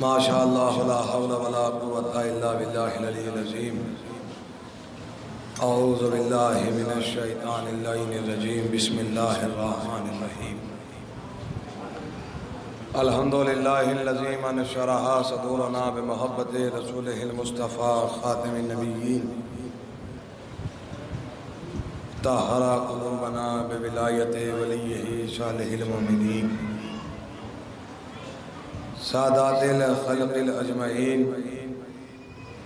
माशाअल्लाह ला हौला वला कुव्वता इल्ला बिल्लाहिल अलिय्यिल अज़ीम। अऊज़ु बिल्लाहि मिनश शैतानिर लईनिर रजीम। बिस्मिल्लाहिर रहमानिर रहीम। अल्हम्दुलिल्लाहिल्लज़ी मन शरहा सदूरना बिमुहब्बति रसूलिहिल मुस्तफ़ा ख़ातिमिन नबिय्यीन। तहरा क़ुलूबना बिविलायति वलिय्यिही सालिहिल मोमिनीन। सादातिल खल्क़िल अजमईन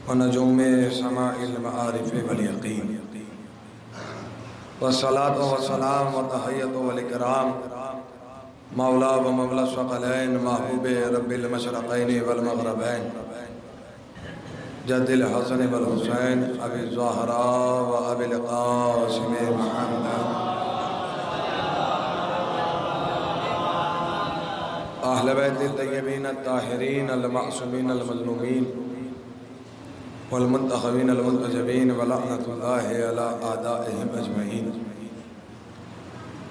व नजूमे समाइल मआरिफ़ वल यक़ीन। वस्सलातु वस्सलाम व तहय्यतु वल इकराम मौला व मौला सकलैन महबूबे रब्बिल मशरक़ैन वल मग़रिबैन जद्दिल हसन वल हुसैन अबी ज़हरा व अबिल क़ासिम मुहम्मद अहले बैत तय्यबीन ताहिरीन अल मासूमीन अल मज़लूमीन वल मुंतखबीन अल मुंतजबीन व लअनतुल्लाहि अला आदाइहिम अजमईन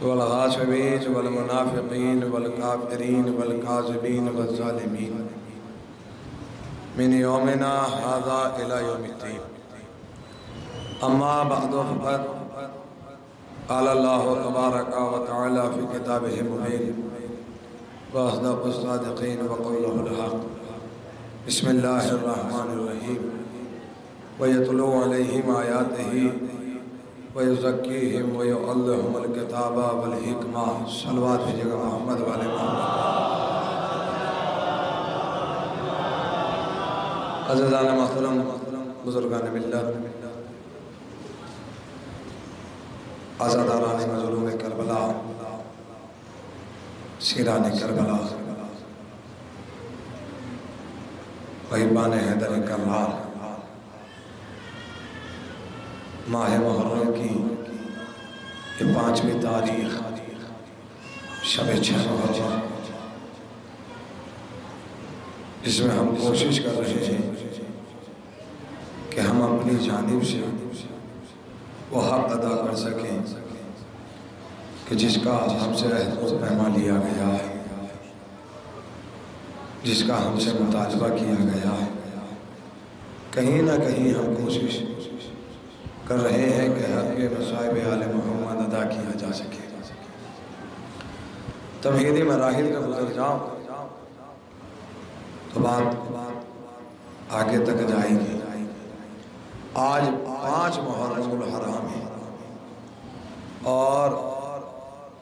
वल गासिबीन वल मुनाफिकीन वल काफिरीन वल काज़िबीन वल ज़ालिमीन मिन यौमिना हाज़ा इला यौमिद्दीन। अम्मा बअदु फ़क़द क़ाल अल्लाहु तबारक व तआला फ़ी किताबिहिल मुबीन व अस्दक़ुस सादिक़ीन व क़ौलुहुल हक़। बिस्मिल्लाहिर रहमानिर रहीम। व यतलू अलैहिम आयातिही व युज़क्कीहिम व युअल्लिमुहुल किताबा वल हिकमा। सल्लल्लाहु अलैहि मोहम्मद व आले मोहम्मद। अज़ीज़ान मोहतरम बुज़ुर्गान मिल्लत, आज़ादारान मज़लूम करबला, सीरान करबला, गरीबान हैदर कररार, माह मुहर्रम की ये 5वीं तारीख शब-ए मुहर्रम, इसमें हम कोशिश कर रहे हैं कि हम अपनी जानिब से वो हक़ अदा कर सकें कि जिसका हमसे अहद व पैमा लिया गया है, जिसका हमसे मुतालबा किया गया है। कहीं ना कहीं हम कोशिश कर रहे हैं कि हक़ मसाइब आले मोहम्मद अदा किया जा सके। तमहीदी मराहिल में गुजर जाओ तो बात आगे तक जाएगी। आज 5 मुहर्रमुल हराम है और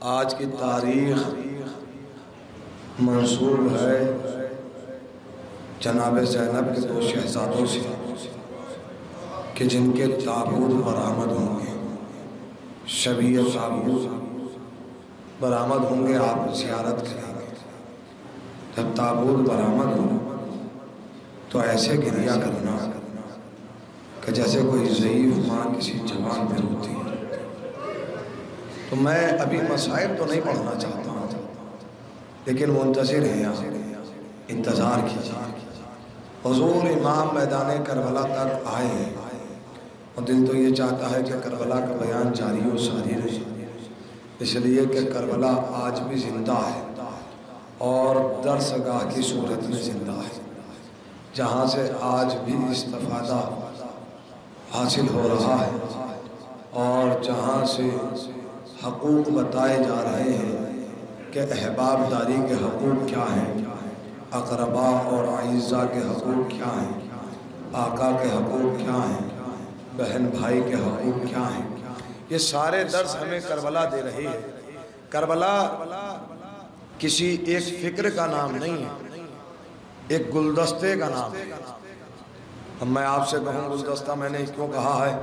आज की तारीख मंसूब है जनाब ज़ैनब के 2 शहज़ादों से कि जिनके ताबूत बरामद होंगे, शबीह ताबूत बरामद होंगे, आप ज़ियारत करेंगे। जब ताबूत बरामद हो तो ऐसे गिरिया करना कि जैसे कोई ज़ईफ़ माँ किसी जवान पर रोती है। तो मैं अभी मसाइल तो नहीं पढ़ना चाहता हूँ, लेकिन मुंतज़िर हैं, यहाँ इंतज़ार कीजिए। हुज़ूर इमाम मैदान करबला तक आए हैं और दिल तो ये चाहता है कि करबला का बयान जारी और सारी रहे, इसलिए कि करबला आज भी ज़िंदा है और दरसगाह की सूरत में ज़िंदा है, जहाँ से आज भी इस्तिफ़ादा हासिल हो रहा है और जहाँ से हक़ूक़ बताए जा रहे हैं कि अहबाबदारी के हक़ूक़ क्या हैं, अक़रबा और आइज़ा के हक़ूक़ क्या हैं, आका के हक़ूक़ क्या हैं, बहन भाई के हक़ूक़ क्या हैं। ये सारे दर्स हमें करबला दे रही है। करबला किसी एक फ़िक्र का नाम नहीं है, एक गुलदस्ते का नाम है। अब मैं आपसे कहूँ गुलदस्ता मैंने क्यों कहा है?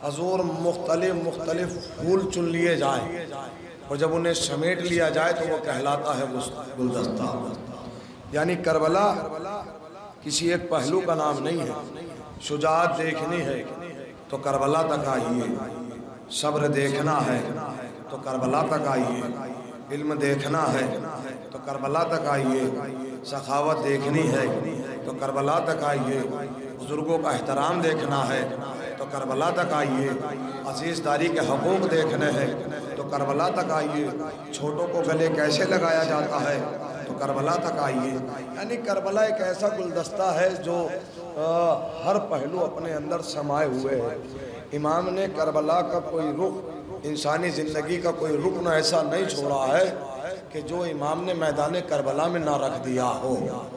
हज़ूर मुख्तलिफ फूल चुन लिए जाएं और जब उन्हें समेट लिया जाए तो वो कहलाता है गुलदस्ता। यानी करबला किसी एक पहलू का नाम नहीं है। शुजाअत देखनी है तो करबला तक आइए, सब्र देखना है तो करबला तक आइए, इल्म देखना है तो करबला तक आइए, सखावत देखनी है तो करबला तक आइए, बुजुर्गों का एहतराम देखना है तो करबला तक आइए, अज़ीज़दारी के हक़ूक़ देखने हैं तो करबला तक आइए। छोटों को गले कैसे लगाया जाता है तो करबला तक आइए। यानी करबला एक ऐसा गुलदस्ता है जो हर पहलू अपने अंदर समाये हुए है। इमाम ने करबला का कोई रुख, इंसानी ज़िंदगी का कोई रुकन ऐसा नहीं छोड़ा है कि जो इमाम ने मैदान करबला में ना रख दिया हो।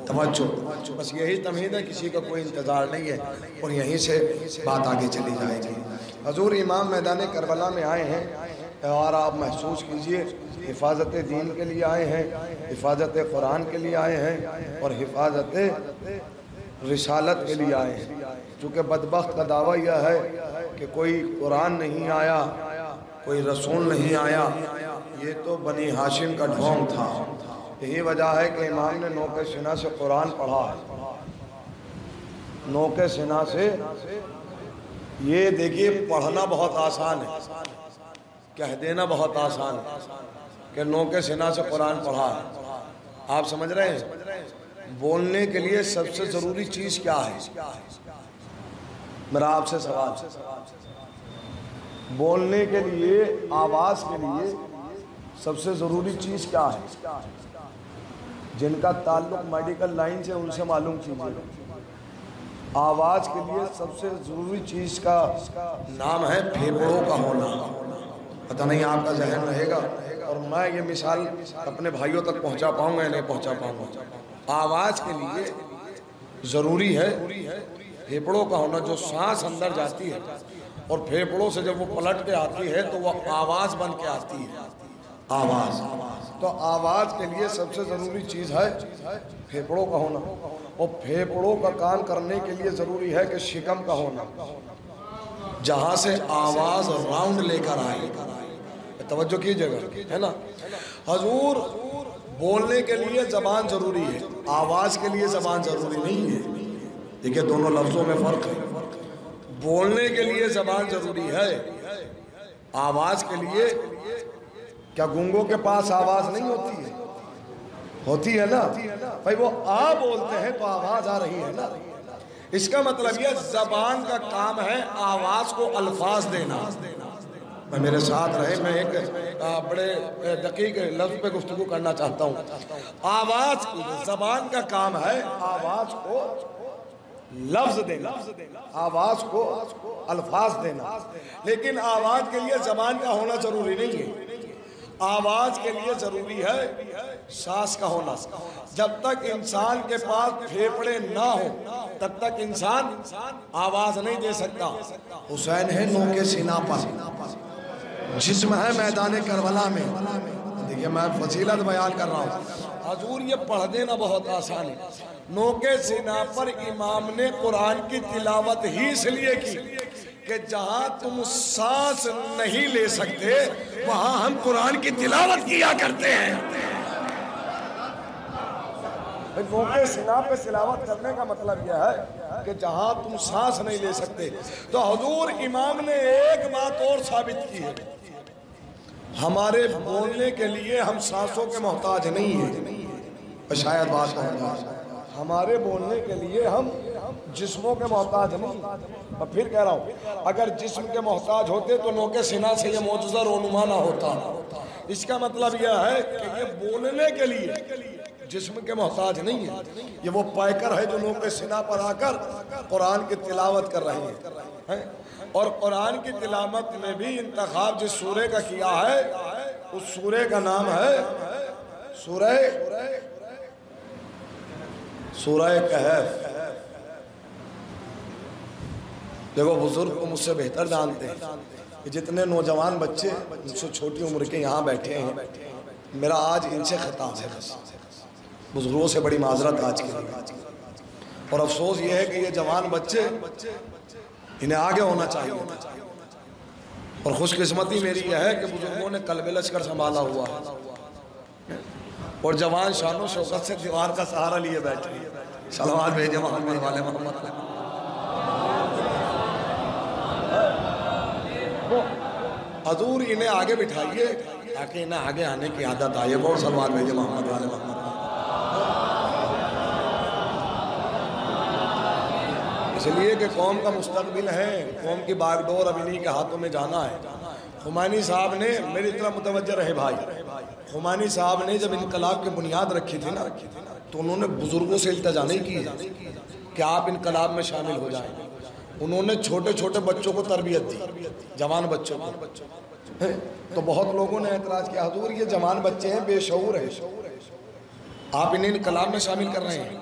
तवज्जो, बस यही तमहीद है, किसी का कोई इंतज़ार नहीं है और यहीं से बात आगे चली जाएगी। हजूर इमाम मैदान करबला में आए हैं और आप महसूस कीजिए, हिफाजत दीन के लिए आए हैं, हिफाजत कुरान के लिए आए हैं और हिफाजत रिसालत के लिए आए हैं। चूँकि बदबख्त का दावा यह है कि कोई कुरान नहीं आया, कोई रसूल नहीं आया, ये तो बनी हाशिम का ढोंग था। यही वजह है कि इमाम ने नौके सिना से कुरान पढ़ा है। नौके सिना से, ये देखिए पढ़ना बहुत आसान है, कह देना बहुत आसान है कि नौके सिना से कुरान पढ़ा है। आप समझ रहे हैं? बोलने के लिए सबसे ज़रूरी चीज़ क्या है? मेरा आपसे सवाल, बोलने के लिए, आवाज़ के लिए सबसे ज़रूरी चीज़ क्या है? जिनका ताल्लुक मेडिकल लाइन से उनसे मालूम कीजिए। आवाज़ के लिए सबसे ज़रूरी चीज़ का नाम है फेफड़ों का होना। पता नहीं आपका जहन रहेगा और मैं ये मिसाल अपने भाइयों तक पहुंचा पाऊंगा या नहीं पहुंचा पाऊंगा। आवाज़ के लिए ज़रूरी है फेफड़ों का होना, जो सांस अंदर जाती है और फेफड़ों से जब वो पलट के आती है तो वो आवाज़ बन के आती है। आवाज़, तो आवाज़ के लिए सबसे ज़रूरी चीज़ है फेफड़ों का होना। और फेफड़ों का काम करने के लिए ज़रूरी है कि शिकम का होना, जहाँ से आवाज़ राउंड लेकर आए। तवज्जो कीजिएगा, है ना। हजूर बोलने के लिए ज़बान ज़रूरी है, आवाज़ के लिए ज़बान ज़रूरी नहीं है। देखिए दोनों लफ्ज़ों में फ़र्क है। बोलने के लिए ज़बान ज़रूरी है, आवाज़ के लिए क्या गूंगों के पास आवाज़ नहीं होती है? होती है ना भाई, वो आ बोलते हैं तो आवाज़ आ रही है ना। इसका मतलब यह ज़बान का काम है आवाज़ को अल्फाज देना। मैं मेरे साथ रहे, मैं एक बड़े दकीक लफ्ज़ पे गुफ्तगू करना चाहता हूँ। आवाज़, ज़बान का काम है आवाज़ को लफ्ज़ देना, आवाज़ को अल्फाज देना। लेकिन आवाज़ के लिए ज़बान का होना ज़रूरी नहीं है। आवाज़ के लिए ज़रूरी है सांस का होना। जब तक इंसान के पास फेफड़े ना हो तब तक इंसान आवाज़ नहीं दे सकता। हुसैन है नौके सीना पर, जिस्म है मैदान करबला में। देखिए मैं फजीलत बयान कर रहा हूँ। हजूर ये पढ़ देना बहुत आसान है। नौके सीना पर इमाम ने कुरान की तिलावत ही इसलिए की कि जहाँ तुम सांस नहीं ले सकते वहाँ हम कुरान की तिलावत किया करते हैं। नौके सीना पे तिलावत करने का मतलब यह है कि जहाँ तुम सांस नहीं ले सकते। तो हजूर इमाम ने एक बात और साबित की है, हमारे बोलने के लिए हम सांसों के मोहताज नहीं हैं। शायद बात कहूँगा, हमारे बोलने के लिए हम जिस्मों के मोहताज नहीं। मैं फिर कह रहा हूँ, अगर जिस्म के मोहताज होते तो नौके सीना से ये मौजज़ा रोनुमा ना होता। इसका मतलब यह है कि ये बोलने के लिए जिस्म के मोहताज नहीं है। ये वो पैकर है जो नौके सीना पर आकर कुरान की तिलावत कर रहे हैं। और कुरान की तिलावत में भी इंतखाब जिस सूरे का किया है उस सूरे का नाम है सूरह कहफ। देखो बुजुर्ग को मुझसे बेहतर जानते हैं कि जितने नौजवान बच्चे मुझसे छोटी उम्र के यहाँ बैठे हैं, मेरा आज इनसे खिताब है। बुजुर्गों से बड़ी माजरत आज के लिए, और अफसोस ये है कि ये जवान बच्चे इन्हें आगे होना चाहिए। और खुशकिस्मती मेरी यह है कि बुजुर्गों ने कल्बे लश्कर संभाला हुआ है और जवान शानो शौकत से दीवार का सहारा लिए बैठे हैं। सलावत भेजे मोहम्मद वाले मोहम्मद। हजूर इन्हें आगे बिठाइए ताकि इन्हें आगे आने की आदत आए। बहुत सलावत भेजे मोहम्मद वाले मोहम्मद। इसलिए कि कौम का मुस्तकबिल है, कौम की बागडोर अब इन्हीं के हाथों में जाना है। खुमानी साहब ने, मेरी तरफ मुतवज्जह रहे भाई, खुमानी साहब ने जब इनकलाब की बुनियाद रखी थी ना, तो उन्होंने बुजुर्गों से इल्तजा नहीं की कि आप इनकलाब में शामिल हो जाएं। उन्होंने छोटे छोटे बच्चों को तरबियत दी, जवान बच्चों को। तो बहुत लोगों ने एतराज़ किया, हुजूर ये जवान बच्चे हैं, बेशऊर हैं, आप इन्हें इनकलाब में शामिल कर रहे हैं।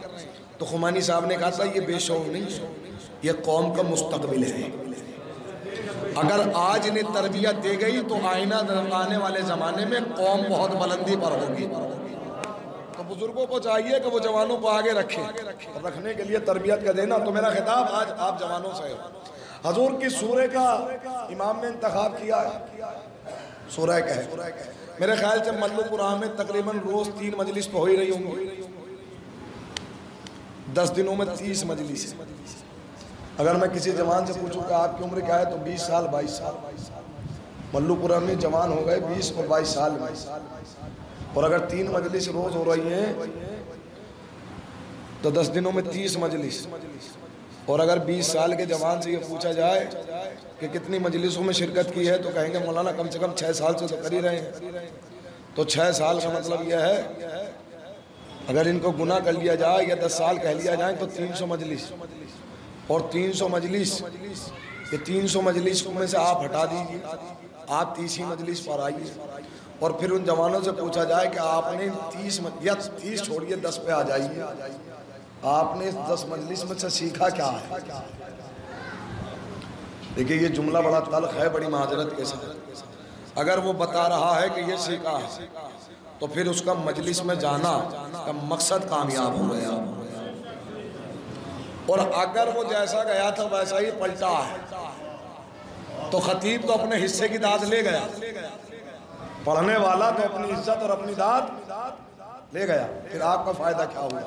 तो खुमानी साहब ने कहा था ये बेशऊर नहीं है, ये कौम का मुस्तकबिल है। अगर आज इन्हें तरबियत दी गई तो आईना आने वाले ज़माने में कौम बहुत बुलंदी पर होगी। तो बुजुर्गों को चाहिए कि वो जवानों को आगे रखें, और रखने के लिए तरबियत का देना। तो मेरा खिताब आज आप जवानों से है। हजूर की सूरह का इमाम ने इंतखाब किया है, सूरह कहफ। मेरे ख्याल से मल्लुकुरान में तकरीबन रोज़ 3 मजलिस तो हो ही रही होंगी, 10 दिनों में 30 मजलिस। अगर मैं किसी जवान से पूछूं कि आपकी उम्र क्या है, तो 20 साल 22 साल। मल्लुकुरान में जवान हो गए 20 और 22 साल में। और अगर 3 मजलिस रोज़ हो रही हैं तो 10 दिनों में 30 मजलिस। और अगर 20 साल के जवान से ये पूछा जाए कि कितनी मजलिसों में शिरकत की है, तो कहेंगे मौलाना कम से कम 6 साल से तो कर ही रहे हैं। तो 6 साल का मतलब यह है, अगर इनको गुना कर लिया जाए या 10 साल कह लिया जाए तो 300 मजलिस। और 300 मजलिस, ये 300 मजलिस में से आप हटा दीजिए, आप 30 मजलिस पर आइए। और फिर उन जवानों से पूछा जाए कि आपने 30 छोड़िए 10 पे आ जाइए, आपने 10 मजलिस में से सीखा क्या है। देखिए ये जुमला बड़ा तल्ख है, बड़ी माजरत के साथ। अगर वो बता रहा है कि ये सीखा है, तो फिर उसका मजलिस में जाना का मकसद कामयाब हो गया। और अगर वो जैसा गया था वैसा ही पलटा है, तो खतीब तो अपने हिस्से की दाद ले गया, पढ़ने वाला तो अपनी इज्जत और अपनी दाद ले गया। फिर आपका फायदा क्या हुआ?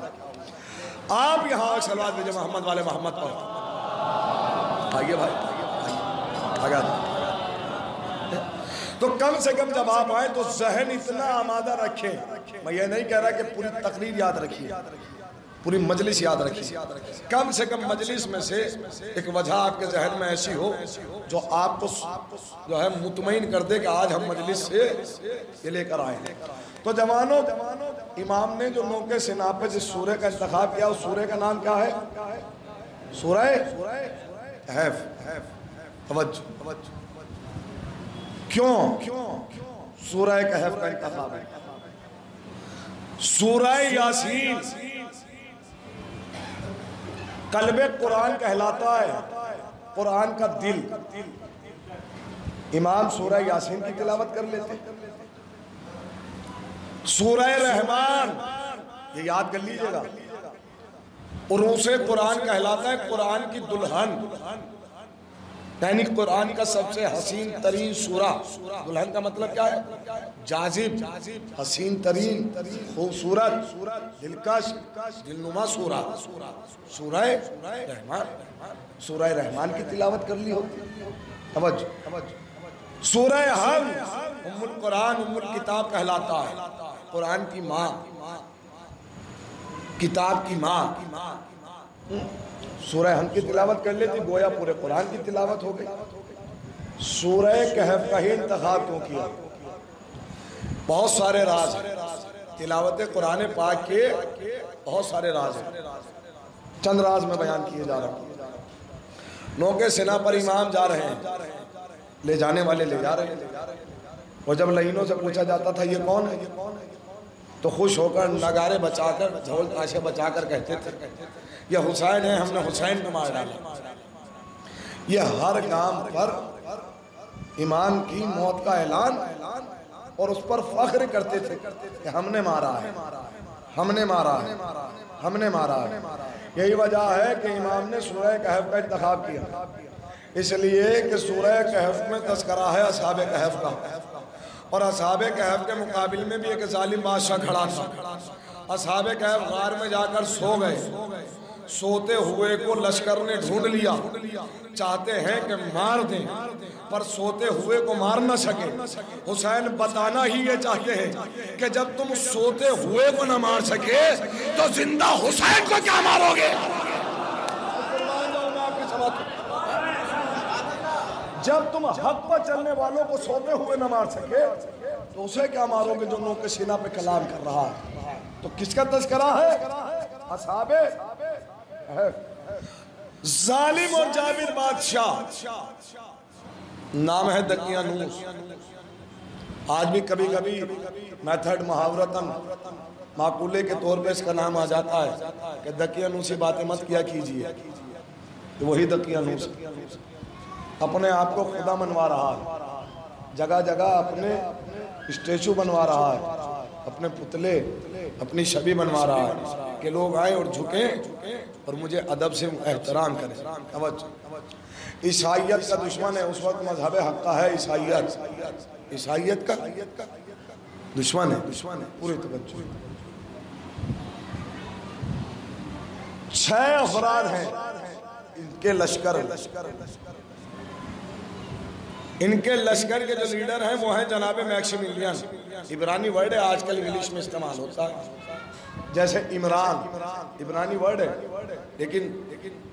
आप यहाँ सलवात भेजे मोहम्मद वाले मोहम्मद पर आइए भाई, आगे। तो कम से कम जब आप आए तो जहन इतना आमादा रखें। मैं ये नहीं कह रहा कि पूरी तकरीर याद रखिए, पूरी मजलिस याद रखिए। कम से कम मजलिस में से एक वजह आपके जहन में ऐसी हो जो आपको जो है मुतमईन कर दे कि आज हम मजलिस से ये लेकर आए। तो जवानों, इमाम ने जो नौके सिना पे जिस सूरह का इंतखाब किया, उस सूरह का नाम क्या है? सूरह कहफ। तवज्जो। क्यों सूरह कहफ का इंतखाब है? सूरह यासीन कल्बे कुरान कहलाता है, कुरान का दिल। इमाम सूरह यासीन की तिलावत कर लेते। सूरह रहमान, ये याद कर लीजिएगा, उरूसे कुरान कहलाता है, कुरान की दुल्हन, यानी कुरान का सबसे हसीन तरीन सूरा। दुल्हन का मतलब क्या है? जाजिब, हसीन तरीन, खूबसूरत, दिलकश, दिलनुमा सूरा। सूरह रहमान, सूरह रहमान की तिलावत कर ली होती। तवज्जो। सूरह हम, उम्मुल कुरान, उम्मुल किताब कहलाता है, कुरान की माँ, किताब की माँ। सूरह हम की तिलावत कर लेती, गोया पूरे कुरान की तिलावत हो गई। सूरह कहफ का ही इंतखाब क्यों किया? बहुत सारे राज हैं तिलावत कुरान पाक के, बहुत सारे राज हैं। चंद राज में बयान किए जा रहे हैं। नौके सिना पर इमाम जा रहे हैं, ले जाने वाले ले जा रहे हैं। और जब लहीनों से पूछा जाता था ये कौन है, तो खुश होकर नगारे बचाकर, ढोल ताशे बचाकर कहते थे ये हुसैन है, हमने हुसैन को मार डाला। ये हर काम पर इमाम की मौत का ऐलान और उस पर फख्र करते थे कि हमने मारा है, हमने मारा है, हमने मारा है। यही वजह है कि इमाम ने सूरह कहफ का इंतखाब किया, इसलिए कि सूरह कहफ में तज़किरा है असहाबे कहफ का। और असहाबे कहफ के मुकाबिल में भी एक जालिम बादशाह खड़ा था। असहाबे कहफ गार में जाकर सो गए। सोते हुए को लश्कर ने ढूंढ लिया, चाहते हैं कि मार दें, पर सोते हुए को मार न सके। हुसैन बताना ही ये चाहते हैं कि जब तुम सोते हुए को न मार सके तो जिंदा हुसैन को क्या मारोगे? जब तुम हक पर चलने वालों को सोते हुए न मार सके तो उसे क्या मारोगे जो नोक के सीना पे कलाम कर रहा है। तो किसका तस्करा है? असहाबे जालिम और जाबिर बादशाह। नाम है दकियानूस। आज भी कभी कभी मेथड मुहावरतन माकूले के तौर पे इसका नाम आ जाता है कि दकियानूसी बातें मत किया कीजिए। तो वही दकियानूस अपने आप को खुदा मनवा रहा है, जगह जगह अपने स्टेचू बनवा रहा है, अपने पुतले अपनी छवि बनवा रहा है कि लोग आए और झुकें और मुझे अदब से एहतराम करें। ईसाइयत का दुश्मन है उस वक्त मजहब हक का है। ईसाइयत का दुश्मन है पूरी तवज्जो। 6 अफराद हैं इनके लश्कर के जो लीडर हैं वो हैं जनाब मैक्सिमिलियन। इब्रानी वर्ड है, आजकल इंग्लिश में इस्तेमाल होता है। जैसे इमरान इब्रानी वर्ड है लेकिन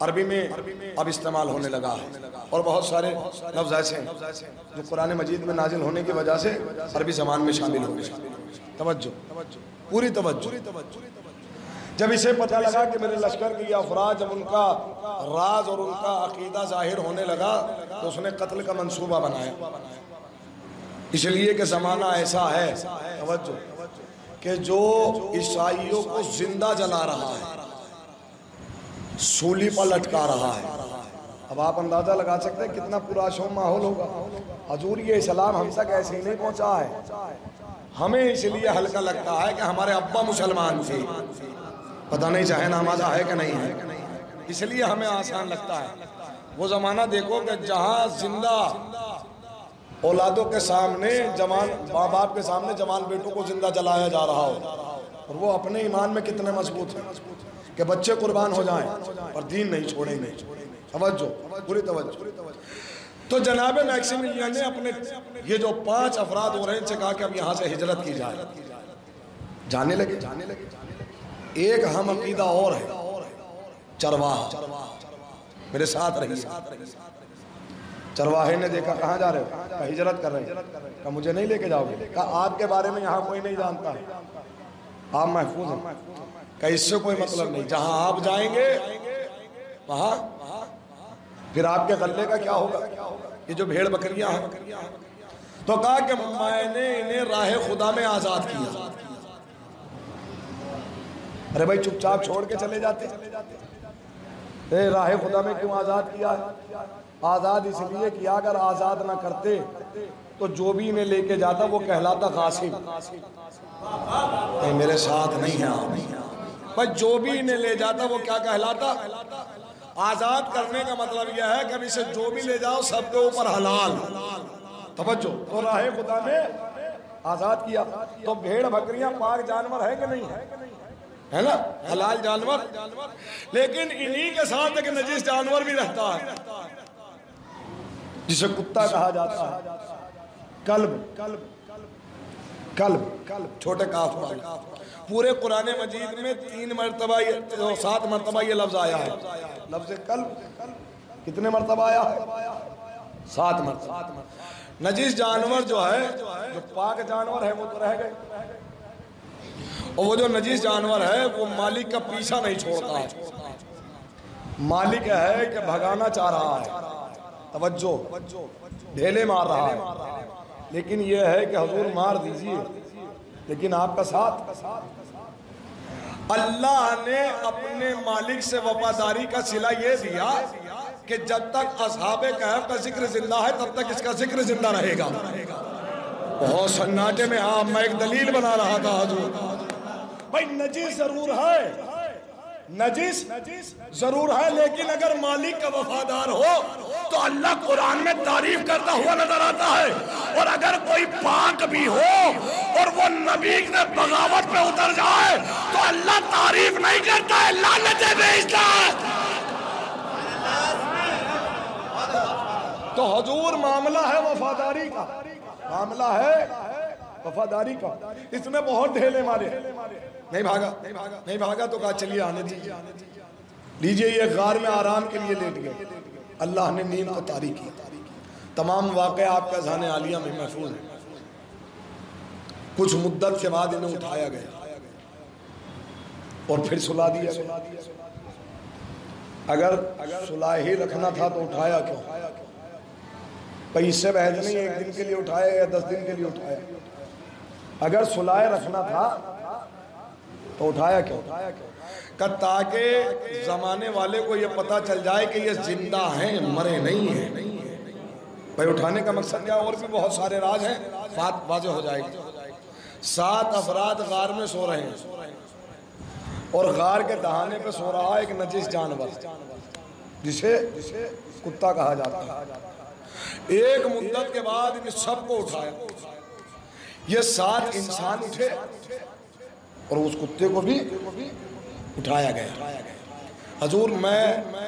अरबी में अब इस्तेमाल होने लगा है। और बहुत सारे लफ्ज़ ऐसे हैं जो कुरान मजीद में नाजिल होने की वजह से अरबी ज़बान में शामिल हो गए। तवज्जो पूरी तवज्जो। जब इसे पता लगा कि मेरे लश्कर के अफराद, जब उनका राज और उनका अकीदा जाहिर होने लगा तो उसने कत्ल का मंसूबा बनाया। इसलिए कि ज़माना ऐसा है तवज्जो कि जो ईसाइयों को जिंदा जला रहा है, सूली पर लटका रहा है। अब आप अंदाज़ा लगा सकते हैं कितना पुरअमन माहौल होगा। हजूर ये इस्लाम हम तक ऐसे ही नहीं पहुँचा है। हमें इसलिए हल्का लगता है कि हमारे अब्बा मुसलमान थे, पता नहीं चाहे नमाज़ा है कि नहीं है, इसलिए हमें आसान लगता है। वो ज़माना देखो कि जहाँ जिंदा औलादों के सामने, जवान माँ बाप के सामने जवान बेटों को जिंदा जलाया जा रहा हो और वो अपने ईमान में कितने मजबूत हैं कि बच्चे कुर्बान हो जाएं और दीन नहीं छोड़ेंगे। तवज्जो पूरी तवज्जो। तो जनाब मैक्सिमिलियन ने अपने ये जो 5 अफराद हो रहे हैं इनसे कहा कि अब यहाँ से हिजरत की जाए। जाने लगे। एक हम अकीदा और है, चरवाहा। मेरे साथ रहिए। चरवाहे ने देखा कहाँ जा रहे हो? कहा हिजरत कर रहे हैं। कहा मुझे नहीं लेके जाओगे? कहा आपके बारे में यहाँ कोई नहीं जानता है, आप महफूज हैं। कहा इससे कोई मतलब नहीं, जहाँ आप जाएंगे वहाँ फिर आपके गले का क्या होगा? ये जो भेड़ बकरियां हैं। तो कहा कि मैंने इन्हें राह खुदा में आजाद किया। अरे भाई चुपचाप छोड़ के चले जाते। राह खुदा में क्यों आजाद किया है? आजाद इसलिए किया अगर आजाद ना करते तो जो भी इन्हें लेके जाता वो कहलाता गासिब। मेरे साथ नहीं है आप भाई। जो भी इन्हें ले जाता वो क्या कहलाता? आजाद करने का मतलब यह है कि इसे जो भी ले जाओ सबके ऊपर हलाल। तवज्जो। तो राह खुदा ने आजाद किया। तो भेड़ बकरियां पाक जानवर है कि नहीं है ना? हलाल जानवर। लेकिन इन्हीं के साथ एक नजीस जानवर भी रहता है जिसे कुत्ता कहा जाता है। कल्ब छोटे काफ वाला। पूरे कुरान मजीद में 7 मरतबा ये लफ्ज आया है। लफ्ज कल्ब कितने मरतबा आया है? 7 मरतबा। नजीस जानवर जो है, जो पाक जानवर है वो तो रह गए, और वो जो नजीस जानवर है वो मालिक का पीछा नहीं छोड़ता है। मालिक है कि भगाना चाह रहा है, तवज्जो, ढेले मार रहा है, लेकिन यह है कि हुजूर मार दीजिए, लेकिन आपका साथ। अल्लाह ने अपने मालिक से वफादारी का सिला ये दिया कि जब तक असहाबे कहफ का जिक्र जिंदा है तब तक इसका जिक्र जिंदा रहेगा। बहुत सन्नाटे में हाँ मैं एक दलील बना रहा था हुजूर। भाई नजीस जरूर है, नजीस जरूर है, लेकिन अगर मालिक का वफादार हो तो अल्लाह कुरान में तारीफ करता हुआ नजर आता है। और अगर कोई पाक भी हो और वो नबी ने बगावत पे उतर जाए तो अल्लाह तारीफ नहीं करता है, लानतें भेजता है। तो हुजूर मामला है वफादारी का, मामला है वफादारी का। इसने बहुत ढेले मारे, नहीं भागा तो कहा चलिए आने दीजिए, लीजिए ये गार में आराम के लिए लेट गए। अल्लाह ने नींद को तारी की। तमाम वाक़े आपका ज़हन आलिया में महफूज है। कुछ मुद्दत के बाद इन्हें उठाया गया और फिर सुला दिया गया। अगर सुला ही रखना था तो उठाया क्यों? पैसे बहस नहीं, एक दिन के लिए उठाया या 10 दिन के लिए उठाया। अगर सुलाए रखना था तो उठाया क्यों? ताकि जमाने वाले को ये पता चल जाए कि ये जिंदा हैं, मरे नहीं हैं। भाई उठाने का मकसद क्या? और भी बहुत सारे राज हैं, बात वाज़ेह हो जाएगी। 7 अफराद गार में सो रहे हैं और गार के दहाने पे सो रहा है एक नजिस जानवर जिसे कुत्ता कहा जाता है। एक मुद्दत के बाद इन सबको उठाया। ये 7 इंसान उठे और उस कुत्ते को भी उठाया गया। हजूर मैं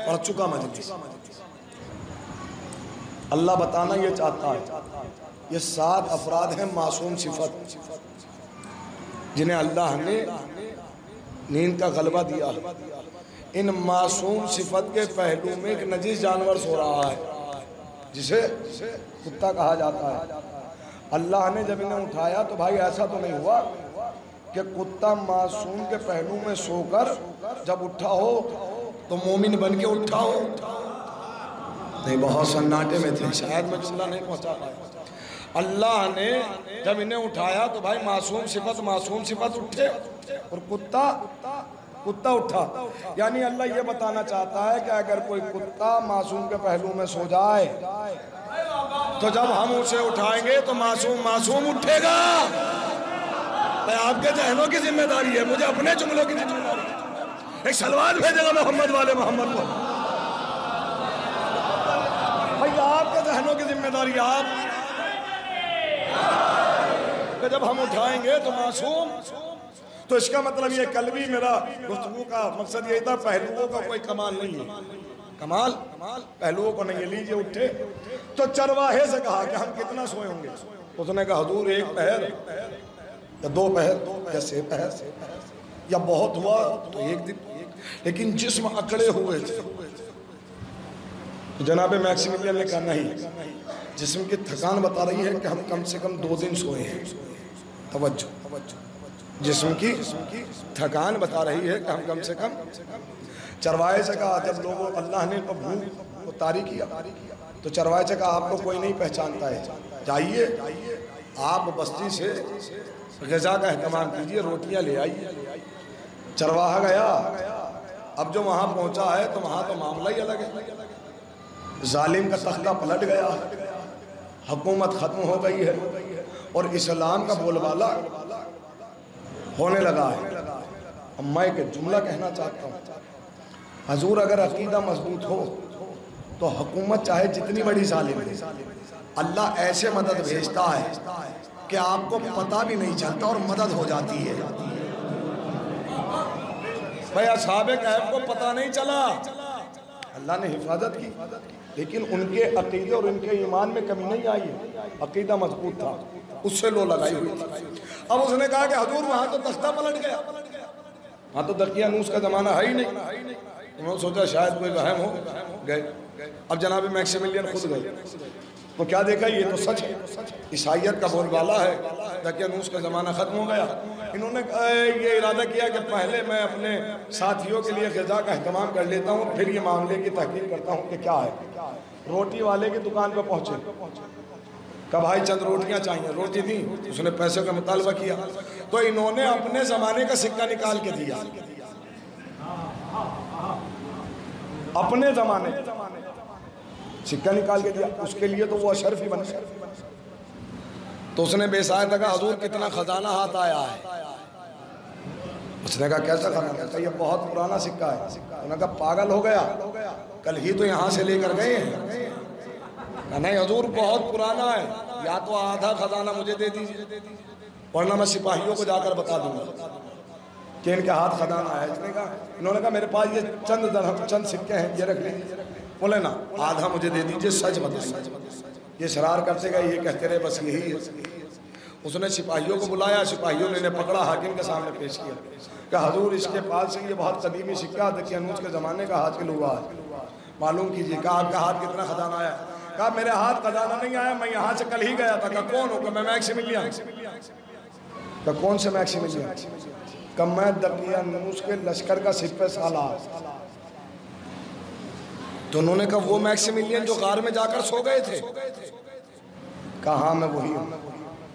पढ़ चुका मजलिस, अल्लाह बताना ये चाहता है ये 7 अफराद हैं मासूम सिफत, जिन्हें अल्लाह ने नींद का गलबा दिया। इन मासूम सिफत के पहलू में एक नजीस जानवर सो रहा है जिसे कुत्ता कहा जाता है। अल्लाह ने जब इन्हें उठाया तो भाई ऐसा तो नहीं हुआ कि कुत्ता मासूम के पहलू में सोकर जब उठा हो तो मोमिन बन के उठा हो। नहीं, बहुत सन्नाटे में थे, शायद मैं जुमला नहीं पहुंचा पाया। अल्लाह ने जब इन्हें उठाया तो भाई मासूम सिफत उठे और कुत्ता उठा। यानी अल्लाह ये बताना चाहता है कि अगर कोई कुत्ता मासूम के पहलू में सो जाए तो जब हम उसे उठाएंगे तो मासूम उठेगा। आपके जहनों की जिम्मेदारी है, मुझे अपने जुमलों की जिम्मेदारी है। एक सलवात भेजेगा मोहम्मद वाले मोहम्मद को। भाई आपके जहनों की जिम्मेदारी आप जब हम उठाएंगे तो मासूम। तो इसका मतलब ये कल भी मेरा गुफ्तगू का मकसद यही था, पहलुओं का कोई कमाल नहीं है, कमाल पहलुओं को नहीं है। लीजिए उठे तो चरवाहे से कहा कि हम कितना सोए होंगे? उसने कहा हजूर 1 पहर या 2 पहर या 6 पहर या बहुत हुआ तो 1 दिन। लेकिन जिस्म अकड़े हुए थे। जनाब मैक्सिमिलियन ने कहा नहीं, जिस्म की थकान बता रही है कि हम कम से कम 2 दिन सोए हैं। तवज्जो, जिस्म की थकान बता रही है कि हम कम से कम। चरवाहे से कहा जब लोगों अल्लाह ने तो भूख को तारी किया तो चरवाहे से कहा आपको कोई नहीं पहचानता है, जाइए आप बस्ती से ग़िज़ा का एहतमाम कीजिए, रोटियां ले आइए। चरवाहा गया। अब जो वहाँ पहुँचा है तो वहाँ तो मामला ही अलग है। जालिम का तख्ता पलट गया, हुकूमत ख़त्म हो गई है और इस्लाम का बोलबाला होने लगा है। अब मैं एक जुमला कहना चाहता हूँ, हजूर अगर अकीदा मजबूत हो तो हुकूमत चाहे जितनी बड़ी जालिम है, अल्लाह ऐसे मदद भेजता है कि आपको पता भी नहीं चलता और मदद हो जाती है। भाई असहाबे कहफ को पता नहीं चला, अल्लाह ने हिफाजत की, लेकिन उनके अकीदे और उनके ईमान में कमी नहीं आई है। अकीदा मजबूत था, उससे लो लगाई हुई थी। अब उसने कहा कि हजूर वहाँ तो तख्ता पलट गया, वहाँ तो दकियानूस का ज़माना है ही नहीं। उन्होंने सोचा शायद कोई वहम हो, गए। अब जनाब मैक्सिमिलियन खुद गए तो क्या देखा, ये तो सच है, ईसाइयत का बोलबाला है, दकियानूस का ज़माना ख़त्म हो गया। इन्होंने ये इरादा किया कि पहले मैं अपने साथियों के लिए ग़िज़ा का अहतमाम कर लेता हूँ, फिर ये मामले की तहकीक करता हूँ कि क्या है। रोटी वाले की दुकान पर पहुँचे, कहा भाई चंद रोटियां चाहिए, रोटी दी, उसने पैसे का मुतालबा किया तो इन्होंने अपने ज़माने का सिक्का निकाल के दिया, अपने ज़माने सिक्का निकाल के दिया, उसके लिए तो वो अशरफ ही बन गया। तो उसने बेसाया था, हजूर कितना खजाना हाथ आया है। उसने कहा कैसा खजाना? कहा ये बहुत पुराना सिक्का है। उन्होंने कहा पागल हो गया, कल ही तो यहाँ से लेकर गए हैं। नहीं हजूर बहुत पुराना है, या तो आधा खजाना मुझे दे दीजिए वरना मैं सिपाहियों को जाकर बता दूंगा कि इनके हाथ खजाना है। इसने कहा, इन्होंने कहा मेरे पास ये चंद सिक्के हैं, ये रख लीजिए। बोले ना आधा मुझे दे दीजिए, सच बताइए। ये शरार करते गए, ये कहते रहे बस यही है। उसने सिपाहियों को बुलाया, सिपाहियों ने इन्हें पकड़ा, हाकिम के सामने पेश किया कि हजूर इसके पास से ये बहुत कदीमी सिक्का दकियानूस के ज़माने का हासिल हुआ है, मालूम कीजिए। कहा आपका हाथ कितना खजाना आया? कहा मेरे हाथ खजाना नहीं आया, मैं यहाँ से कल ही गया था। कहा कौन हो? मैं मैक्सिमिलियन। कहा कौन से मैक्सिमिलियन? कहा मैं दकियानूस के लश्कर का सिपह सालार। तो उन्होंने कहा वो मैक्सिमिलियन जो गार में जाकर सो गए थे? कहा हाँ मैं वही हूँ।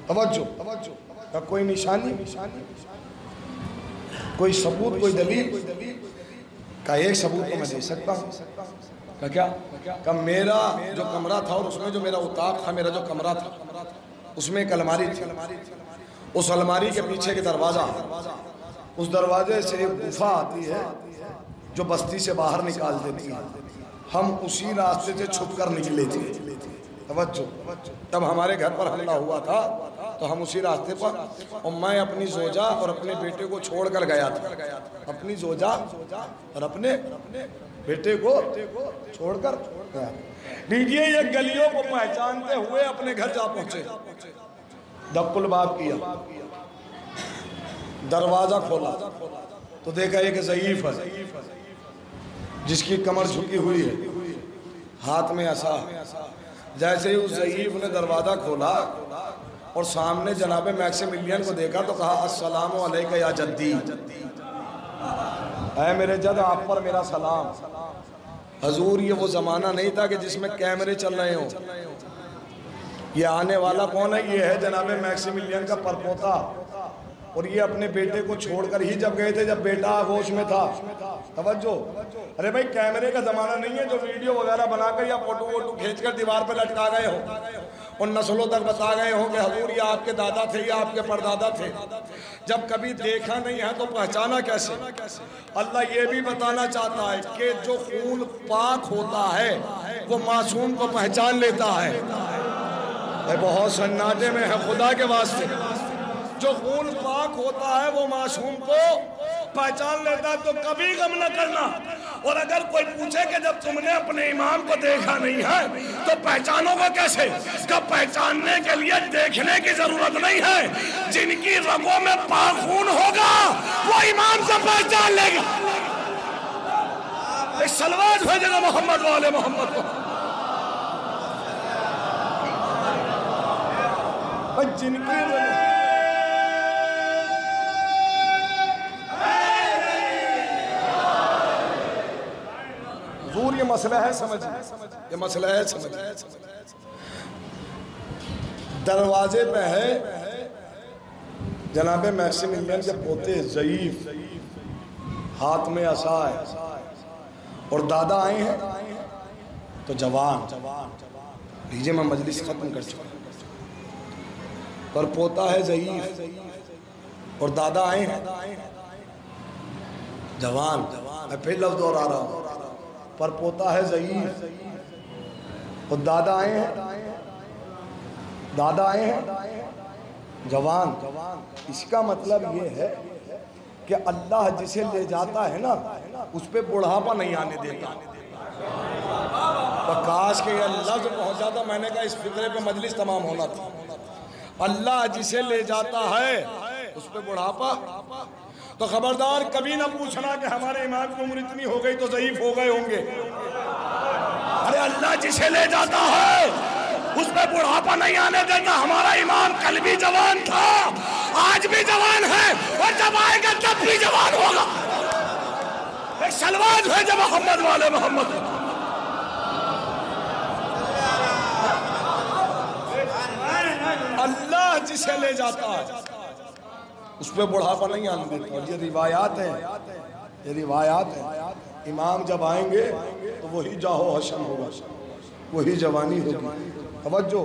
तवज्जो। कहा कोई निशानी, कोई सबूत, कोई दलील? कहा एक सबूत तो मैं दे सकता हूँ। कहा क्या? कहा मेरा जो कमरा था और उसमें जो मेरा उताक था, मेरा जो कमरा था उसमें एक अलमारी थी। उस अलमारी के पीछे के दरवाजा, उस दरवाजे से एक गुफा आती है जो बस्ती से बाहर निकाल देती है। हम उसी रास्ते से छुप कर निकले थे। तवज्जो। तब हमारे घर पर हमला हुआ था तो हम उसी रास्ते पर, और मैं अपनी जोजा और अपने बेटे को छोड़कर गया था। अपनी जोजा और अपने बेटे को छोड़कर गया। लीजिए ये गलियों को पहचानते हुए अपने घर जा पहुंचे। दक्कुल बाब किया, दरवाजा खोला तो देखा एक ज़ईफ है जिसकी कमर झुकी हुई है, हाथ में असा। जैसे ही उस ज़ईफ ने दरवाजा खोला और सामने जनाबे मैक्सिमिलियन को देखा तो कहा अस्सलामु अलैका या जद्दी, ऐ मेरे जद आप पर मेरा सलाम। हजूर ये वो ज़माना नहीं था कि जिसमें कैमरे चल रहे हों। ये आने वाला कौन है? ये है जनाबे मैक्सिमिलियन का परपोता। और ये अपने बेटे को छोड़कर ही जब गए थे, जब बेटा आगोश में था। तवज्जो। अरे भाई कैमरे का जमाना नहीं है जो वीडियो वगैरह बनाकर या फोटो वोटो खींचकर दीवार पर लटका गए हो और नस्लों तक बता गए हो कि हजूर ये आपके दादा थे या आपके परदादा थे। जब कभी देखा नहीं है तो पहचाना कैसे? अल्लाह ये भी बताना चाहता है कि जो खून पाक होता है वो मासूम को पहचान लेता है। भाई बहुत सन्नाटे में है, खुदा के वास्ते। जो खून पाक होता है वो मासूम को पहचान लेता है। तो कभी गम न करना। और अगर कोई पूछे कि जब तुमने अपने इमाम को देखा नहीं है तो पहचानोगे कैसे? इसका पहचानने के लिए देखने की जरूरत नहीं है। जिनकी रगों में पाक खून होगा वो इमाम को पहचान लेगा। एक सलवात भेजेगा मोहम्मद वाले मोहम्मद को। जिनकी दूर, ये मसला है समझ, ये मसला है समझ। दरवाजे पे है जनाबे मैक्सिमिलियन के पोते ज़ईफ, हाथ में असा है, और दादा आए हैं तो जवान। लीजिए मैं मजलिस खत्म कर चुका, पर पोता है ज़ईफ और दादा आए हैं जवान। मैं फिर लफ्ज़ दोहरा रहा हूँ, पर पोता है ज़ईफ और दादा आए हैं जवान। इसका मतलब ये है कि अल्लाह जिसे ले जाता है ना उस पर बुढ़ापा नहीं आने देता। तो काश के ये लफ्ज़ पहुँच जाता, मैंने कहा इस फिक्रे पे मजलिस तमाम होना था। अल्लाह जिसे ले जाता है उस पर बुढ़ापा। तो खबरदार कभी ना पूछना कि हमारे इमाम की उम्र इतनी हो गई तो ज़ईफ हो गए होंगे। अरे अल्लाह जिसे ले जाता है उस पर बुढ़ापा नहीं आने देता। हमारा इमाम कल भी जवान था, आज भी जवान है, और जब आएगा तब भी जवान होगा। एक सलवात है जब मोहम्मद वाले मोहम्मद। अल्लाह जिसे ले जाता है उस पर बुढ़ापा नहीं आने देता। और ये रिवायात है, ये रिवायात है। इमाम जब आएंगे तो वही जाहो हशन होगा, वही जवानी होगी। तवज्जो।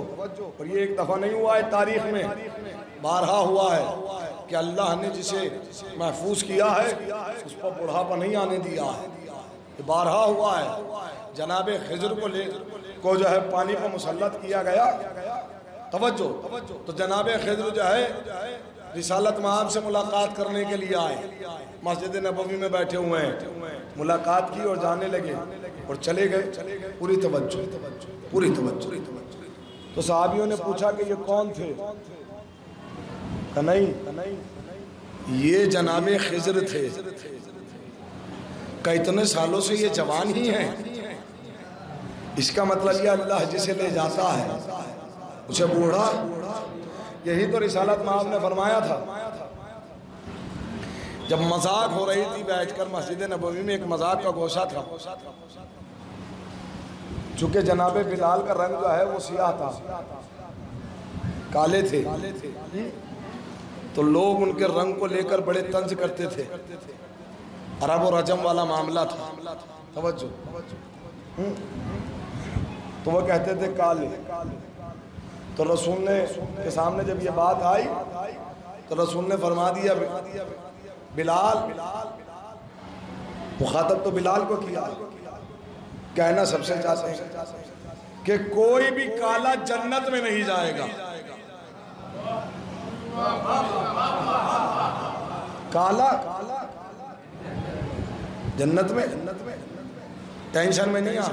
और ये एक दफ़ा नहीं हुआ है, तारीख में बारहा हुआ है कि अल्लाह ने जिसे महफूज किया है उस पर बुढ़ापा नहीं आने दिया है। ये बारहा हुआ है। जनाबे खिज़र को जो है पानी पर मुसल्लत किया गया। तवज्जो। तो जनाबे खिज़र जो है रिसालत माब से मुलाकात करने के लिए आए, मस्जिद नबवी में बैठे हुए हैं। मुलाकात की और जाने लगे और चले गए। पूरी तवज्जो, पूरी तवज्जो। तो साहबियों ने पूछा कि ये कौन थे? कहा नहीं, ये जनाबे खिज़र थे। कहा इतने सालों से ये जवान ही हैं, इसका मतलब ये अल्लाह जिसे ले जाता है उसे बूढ़ा, यही तो रिसालत में आपने फरमाया था। जब मजाक हो रही थी बैठकर मस्जिद नबवी में, एक मजाक का गोशा था। चूंकि जनाबे बिलाल का रंग जो है वो सियाह था, काले थे, तो लोग उनके रंग को लेकर बड़े तंज करते थे। अरब और अजम वाला मामला था, तवज्जो। तो वो कहते थे काले। तो रसूल ने के सामने जब ये बात आई तो रसूल ने फरमा दिया बिलाल, मुखातब तो बिलाल को किया, कहना सबसे चाहते हैं कि कोई भी काला जन्नत में नहीं जाएगा। काला जन्नत में टेंशन में नहीं आ,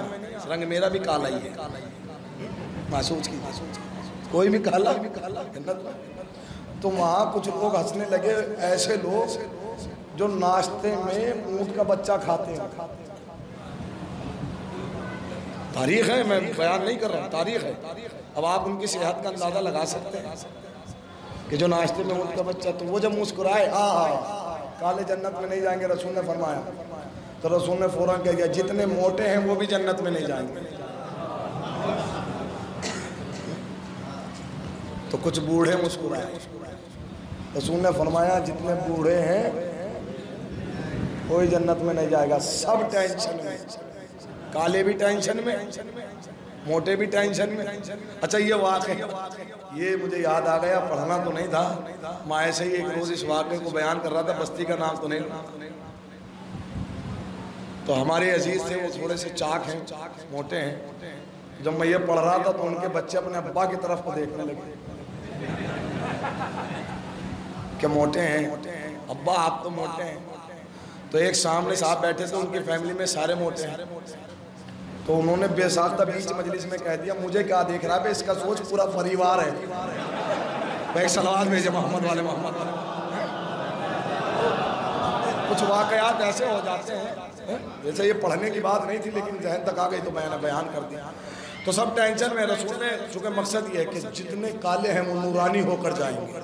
रंग मेरा भी काला ही है, महसूस की कोई भी काला जन्नत में। तो वहाँ कुछ लोग हंसने लगे, ऐसे लोग जो नाश्ते में ऊँट का बच्चा खाते हैं। तारीख है, मैं बयान नहीं कर रहा हूँ, तारीख है। अब आप उनकी सेहत का अंदाज़ा लगा सकते हैं कि जो नाश्ते में ऊँट का बच्चा, तो वो जब मुस्कुराए काले जन्नत में नहीं जाएंगे, रसूल ने फरमाया। तो रसूल ने फौरन कह दिया जितने मोटे हैं वो भी जन्नत में नहीं जाएंगे। तो कुछ बूढ़े मुस्कुराए। रसूल ने फरमाया जितने बूढ़े हैं कोई जन्नत में नहीं जाएगा, सब टेंशन में, काले भी टेंशन में, मोटे भी टेंशन में। अच्छा ये वाक़या, ये मुझे याद आ गया, पढ़ना तो नहीं था, मैं ऐसे ही एक रोज़ इस वाक़े को बयान कर रहा था, बस्ती का नाम तो नहीं। तो हमारे अजीज़ थे, वो थोड़े से चाक हैं, मोटे हैं। जब मैं ये पढ़ रहा था तो उनके बच्चे अपने अब्बा की तरफ को देखने लगे कि मोटे हैं अब्बा, आप तो मोटे हैं। तो एक सामने साहब बैठे थे, उनकी फैमिली में सारे मोटे हैं। तो उन्होंने बेसाख्ता बीच मजलिस में कह दिया मुझे क्या देख रहा है, इसका सोच पूरा परिवार है। भाई सलावत भेजे मोहम्मद वाले मोहम्मद वाले। कुछ वाकयात ऐसे हो जाते हैं, जैसे ये पढ़ने की बात नहीं थी लेकिन जहन तक आ गई तो मैंने बयान कर दिया। तो सब टेंशन में। रसूल ने, चूँकि मकसद ये है कि जितने काले हैं वो नूरानी होकर जाएंगे,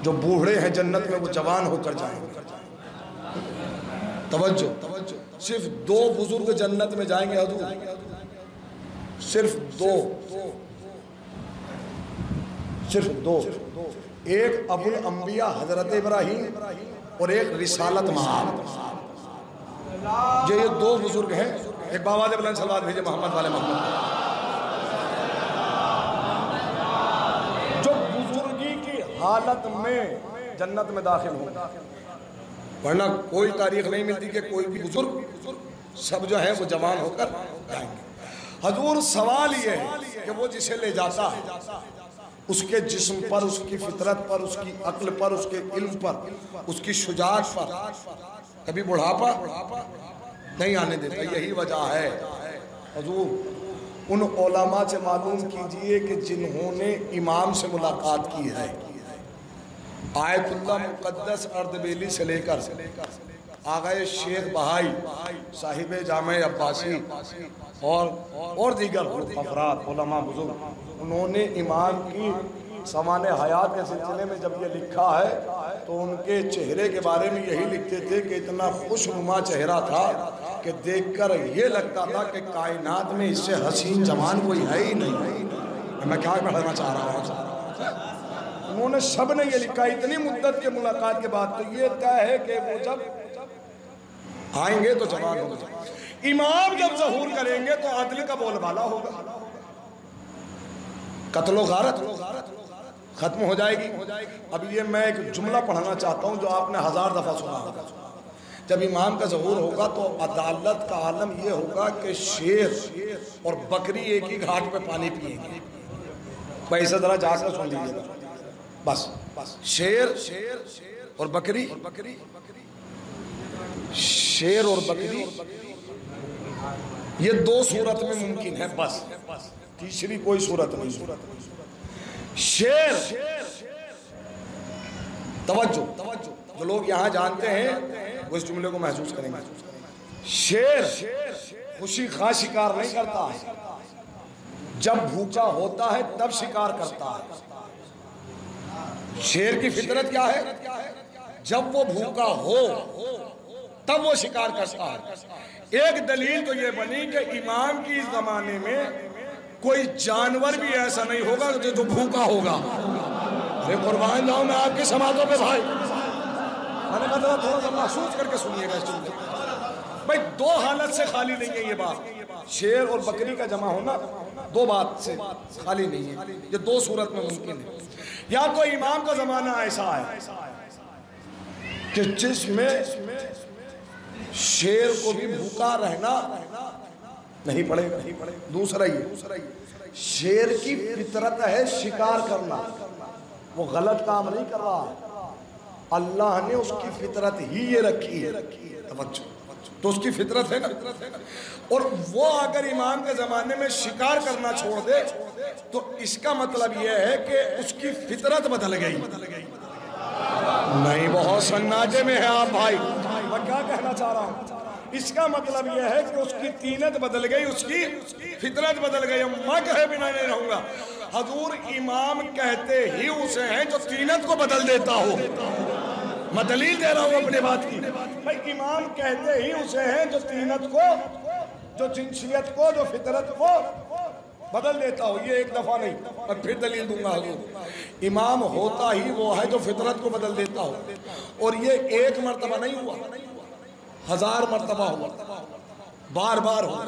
जो बूढ़े हैं जन्नत में वो जवान होकर जाएंगे। तवज्जो, सिर्फ 2 बुजुर्ग जन्नत में जाएंगे हुजूर, सिर्फ 2। एक अबुल अंबिया हजरत इब्राहीम और एक रिसालत महाब। जो ये 2 बुजुर्ग हैं, एक बाबा दे बुलंद सलवात भेजे मोहम्मद वाले मोहम्मद, जो बुजुर्गी की हालत में जन्नत में दाखिल होंगे। वरना कोई तारीख नहीं मिलती कि कोई भी बुजुर्ग, सब जो है वो जवान होकर जाएंगे। हजूर सवाल ये है कि वो जिसे ले जाता है उसके जिस्म पर, उसकी फितरत पर, उसकी अक्ल पर, उसके इल्म पर, उसकी शुजाअत पर कभी बुढ़ापा नहीं आने देता। यही वजह है। हजूर उन उलमा से मालूम कीजिए कि जिन्होंने इमाम से मुलाकात की है, आयतुल्लाह मुक़द्दस अर्दबेली से लेकर आगे शेख बहाई साहिब जामे अब्बासी और दीगर अफराद उलमा बुजुर्ग, उन्होंने इमाम की समान हयात के सिलसिले में जब ये लिखा है तो उनके चेहरे के बारे में यही लिखते थे कि इतना खुशनुमा चेहरा था कि देखकर ये लगता था कि कायनात में इससे हसीन जवान कोई है ही नहीं। मैं क्या कहना चाह रहा हूँ, उन्होंने सब ने ये लिखा इतनी मुद्दत के मुलाकात के बाद। तो ये तय है कि वो जब आएंगे तो जवान होंगे। इमाम जब ज़हूर करेंगे तो अदल का बोलबाला होगा, कत्लो गारत खत्म हो जाएगी। अब ये मैं एक जुमला पढ़ना चाहता हूँ जो आपने 1000 दफ़ा सुना होगा। जब इमाम का ज़हूर होगा तो अदालत का आलम ये होगा कि शेर और बकरी एक ही घाट पे पानी पिएंगे। पैसा जरा जाकर सुन लीजिएगा, बस शेर और बकरी, शेर और बकरी, ये 2 सूरत में मुमकिन है, बस तीसरी कोई सूरत नहीं। शेर, तवज्जो, जो लोग यहां जानते हैं वो इस जुमले को महसूस करेंगे। शेर खुशी खा शिकार नहीं करता है, जब भूखा होता है तब शिकार करता है। शेर की फितरत क्या है? जब वो भूखा हो तब वो शिकार करता है। एक दलील तो ये बनी कि इमाम की इस जमाने में कोई जानवर भी ऐसा नहीं होगा जो भूखा होगा। अरे कुर्बान जाऊं मैं आपकी समातों पे भाई, मैंने कहा थोड़ा सा महसूस करके सुनिएगा इस चीज भाई। दो हालत से खाली नहीं है ये बात, शेर और बकरी का जमा होना दो बात से खाली नहीं है, ये दो सूरत में मुमकिन है। या तो इमाम का जमाना ऐसा है कि जिसमें शेर को भी भूखा रहना नहीं पड़ेगा। दूसरा ये शेर की फितरत है शिकार करना, वो गलत काम नहीं कर रहा है, अल्लाह ने उसकी फितरत ही ये रखी है, तो उसकी फितरत है ना। और वो अगर इमाम के जमाने में शिकार करना छोड़ दे तो इसका मतलब यह है कि उसकी फितरत बदल गई। नहीं, बहुत सन्नाटे में है आप भाई, मैं क्या कहना चाह रहा हूं, इसका मतलब यह है कि उसकी तीनत बदल गई, उसकी फितरत बदल गई। मैं कहे बिना नहीं रहूंगा, हजूर इमाम कहते ही उसे हैं जो तीनत को बदल देता हो। मैं दलील दे रहा हूं अपनी बात की भाई, इमाम कहते ही उसे हैं जो तीनत को, जो जिनसियत को, जो फितरत को बदल देता हो। ये एक दफा नहीं, मैं फिर दलील दूंगा हजूर, इमाम होता ही वो है जो फितरत को बदल देता हो। और ये एक मर्तबा नहीं हुआ, 1000 मर्तबा हुआ, बार बार हुआ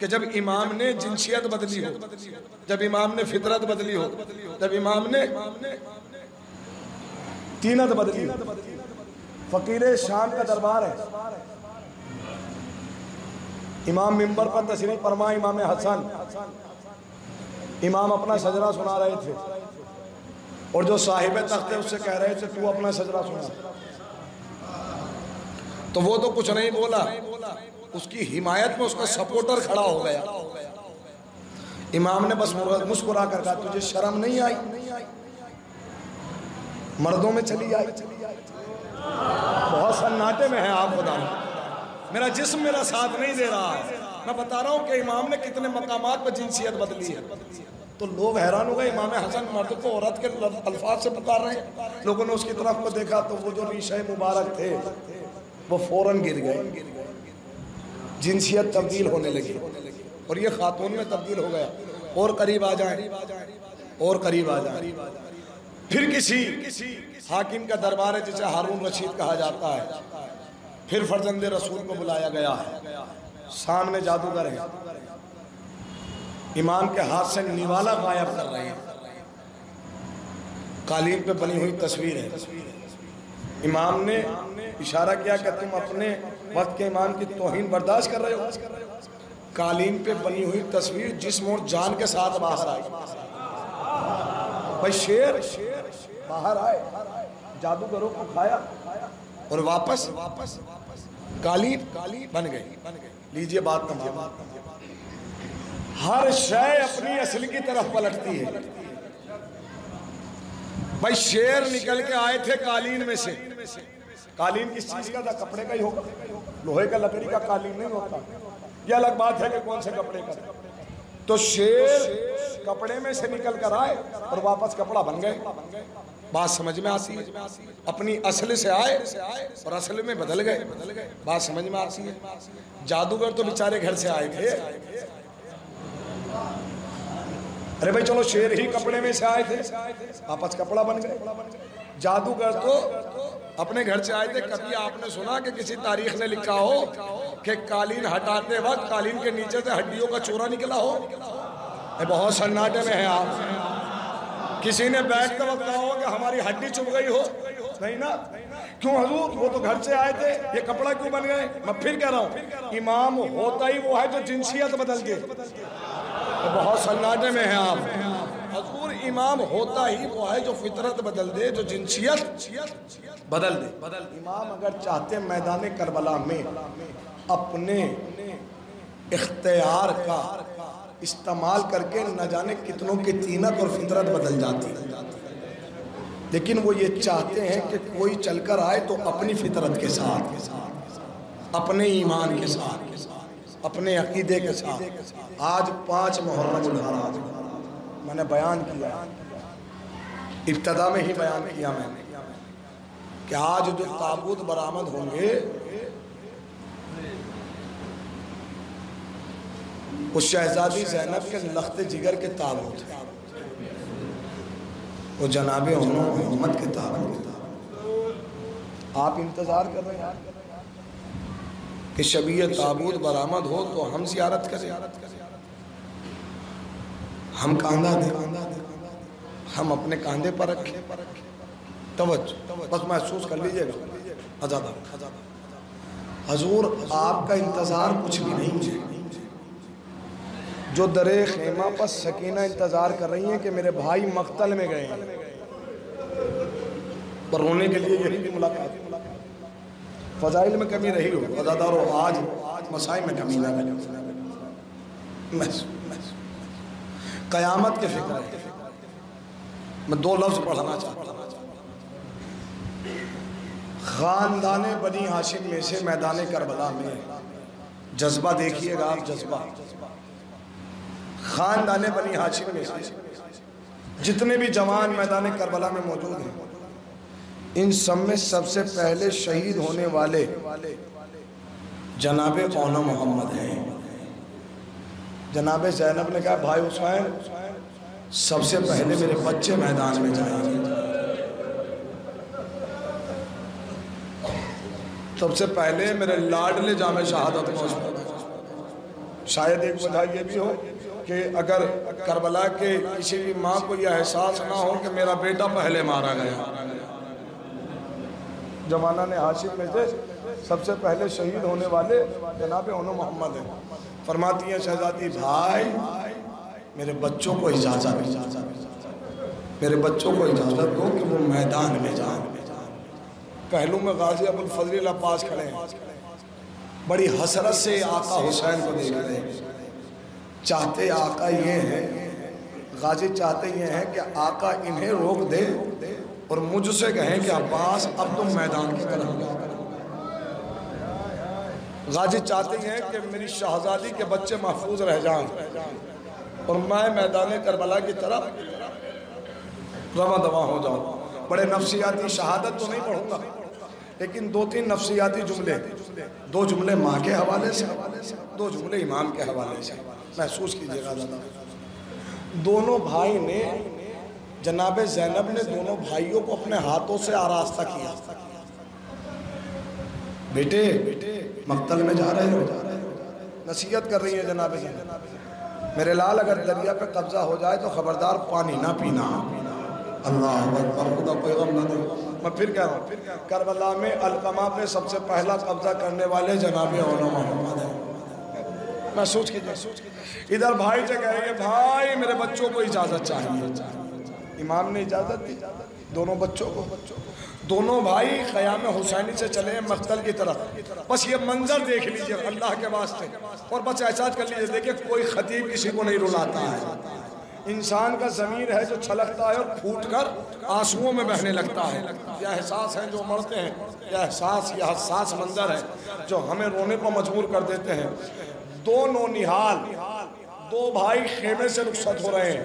कि जब इमाम ने जिनसियत बदली हो, जब इमाम ने फितरत बदली हो, जब इमाम ने तीनत बदली। फकीर शाम का दरबार है, इमाम मिंबर पर तशरीफ फरमा, इमाम हसन, इमाम अपना सजरा सुना रहे थे और जो साहिब तख्त है उससे कह रहे थे तू अपना सजरा सुना। तो वो तो कुछ नहीं बोला, उसकी हिमायत में उसका सपोर्टर खड़ा हो गया। इमाम ने बस मुस्कुरा कर कहा तुझे शर्म नहीं आई, मर्दों में चली आई। बहुत सन्नाटे में है आप खुदा, मेरा जिस्म मेरा साथ नहीं दे रहा। मैं बता रहा हूँ कि इमाम ने कितने मकामात पर जिनसियत बदली है। तो लोग हैरान हो गए, इमाम हसन मर्द को औरत के अल्फाज से पुकार रहे हैं। लोगों ने उसकी तरफ को देखा तो वो जो रीशे मुबारक थे वो फौरन गिर गए, जिनसियत तब्दील होने लगी और ये खातून में तब्दील हो गया। और करीब आ जाए, और करीब आ जाए। फिर किसी हाकिम का दरबार है जिसे हारून रशीद कहा जाता है, फिर फर्जंदे रसूल को बुलाया गया है, सामने जादूगर है, इमाम के हाथ से निवाला गायब कर रहे हैं, कालीन पे बनी हुई तस्वीर है। इमाम ने इशारा किया कि तुम अपने वक्त के इमाम की तौहीन बर्दाश्त कर रहे हो। कालीन पे बनी हुई तस्वीर जिस्म और जान के साथ बाहर आई। भाई शेर बाहर आए, जादूगरों को खाया और वापस कालीन बन गई। लीजिए बात तमाम, हर शय अपनी असली की तरफ पलटती है। भाई शेर निकल के आए थे कालीन में से। कालीन किस चीज का था? कपड़े का ही होगा, लोहे का लकड़ी का कालीन नहीं होता। यह अलग बात है कि कौन से कपड़े का। तो शेर कपड़े में से निकल कर आए और वापस कपड़ा बन गए। बात समझ में आती है? अपनी असल से आए और असल में बदल गए। बात समझ में आती है? जादूगर तो बेचारे घर से आए थे। अरे भाई चलो, शेर ही कपड़े में से आए थे, वापस कपड़ा बन गए। जादूगर तो अपने घर से आए थे। कभी आपने सुना कि किसी तारीख ने लिखा हो कि कालीन हटाते वक्त कालीन के नीचे से हड्डियों का चूरा निकला हो? बहुत सन्नाटे में है आप। किसी ने बैठते वक्त कहा हो कि हमारी हड्डी चुभ गई हो? नहीं ना। क्यों हजूर, वो तो घर से आए थे, ये कपड़ा क्यों बन गए? मैं फिर कह रहा हूँ, इमाम होता ही वो है जो जिनसियत बदल के। बहुत सन्नाटे में है आप। हजूर इमाम होता ही वो है जो फितरत बदल दे, जो जिनसियत बदल दे। इमाम अगर चाहते मैदान करबला में अपने इख्तियार का इस्तेमाल करके न जाने कितनों की तीनत और फितरत बदल जाती है, लेकिन वो ये चाहते हैं कि कोई चलकर आए तो अपनी फितरत के साथ, अपने ईमान के साथ, अपने अकीदे के साथ। आज 5 मुहर्रम उल हराम मैंने बयान किया, इब्तदा में ही बयान किया मैंने कि आज जो ताबूत बरामद होंगे उस शहजादी ज़ैनब के लख्त जिगर के ताबूत हैं, वो जनाबे मोहम्मद के ताबूत। आप इंतज़ार कर रहे हैं कि शबीय ताबूत बरामद हो तो हम ज़ियारत करें, हम कांधा दें, हम अपने कांधे पर रखें। तवज्जो, बस महसूस कर लीजिएगा। अज़ादा हजूर आपका इंतज़ार कुछ भी नहीं है। जो दरे खेमा पर सकीना इंतज़ार कर रही हैं कि मेरे भाई मक्तल में गए हैं, पर रोने के लिए यही भी मुलाकात। फ़ज़ाइल में कमी रही हो अज़ादारो, आज मसाई में कमी ना बने। क़यामत के फिक्र है। मैं 2 लफ्ज़ पढ़ना चाहता हूँ। ख़ानदाने बनी हाशिम में से मैदान करबला में जज्बा देखिएगा आप, जज्बा ख़ानदाने बनी हाशिम में से जितने भी जवान मैदान करबला में मौजूद हैं, इन सब में सबसे पहले शहीद होने वाले जनाबे औना मोहम्मद हैं। जनाबे ज़ैनब ने कहा भाई हुसैन सबसे पहले मेरे बच्चे मैदान में जाएंगे, सबसे पहले मेरे लाडले जामे शहादत मौजूद। शायद एक वजह यह भी हो कि अगर करबला के किसी भी माँ को यह एहसास ना हो कि मेरा बेटा पहले मारा गया। जमाना ने हाशिम में से सबसे पहले शहीद होने वाले जनाब औना मोहम्मद हैं। फरमाती हैं शहजादी भाई मेरे बच्चों को इजाज़त, मेरे बच्चों को इजाज़त दो कि वो मैदान में जाएं। पहलू में गाजी अबुल फजल अब्बास खड़े हैं, बड़ी हसरत से आका हुसैन को देख रहे हैं। चाहते आका ये हैं, गाजी चाहते ये हैं कि आका इन्हें रोक दे और मुझसे कहें कि अब्बास अब तुम मैदान की तरफ। गाजी चाहते हैं कि मेरी शहजादी के बच्चे महफूज रह जाएं और मैं मैदान करबला की तरफ रवा दवा हो जाऊं। बड़े नफ्सियाती शहादत तो नहीं पढ़ूंगा, लेकिन 2-3 नफ्सियाती जुमले, 2 जुमले माँ के हवाले से, 2 जुमले इमाम के हवाले से महसूस कीजिएगा। दोनों भाई ने, जनाबे ज़ैनब ने दोनों भाइयों को अपने हाथों से आरास्ता किया। बेटे मक्तल में जा रहे हो, नसीहत कर रही है जनाबे ज़ैनब, मेरे लाल अगर दरिया पे कब्जा हो जाए तो खबरदार पानी ना पीना। अल्लाह अकबर, खुदा पैगम ना दे। मैं फिर कह रहा हूँ, करबला में अलकमा पे सबसे पहला कब्जा करने वाले जनाबे औना मोहम्मद हैं। महसूस कीजिए। इधर भाई से कहेंगे भाई मेरे बच्चों को इजाज़त चाहिए। इमाम ने इजाज़त दी दोनों बच्चों को। दोनों भाई ख़याम हुसैनी से चले मक्तल की तरफ। बस ये मंजर देख लीजिए अल्लाह के वास्ते, और बस एहसास कर लीजिए। देखिए कोई खतीब किसी को नहीं रुलाता है, इंसान का ज़मीर है जो छलकता है और फूट कर आंसुओं में बहने लगता है। यह एहसास है जो मरते हैं, यह एहसास, यह हसास मंजर है जो हमें रोने पर मजबूर कर देते हैं। 2 नौनिहाल, 2 भाई खेमे से रुखसत हो रहे हैं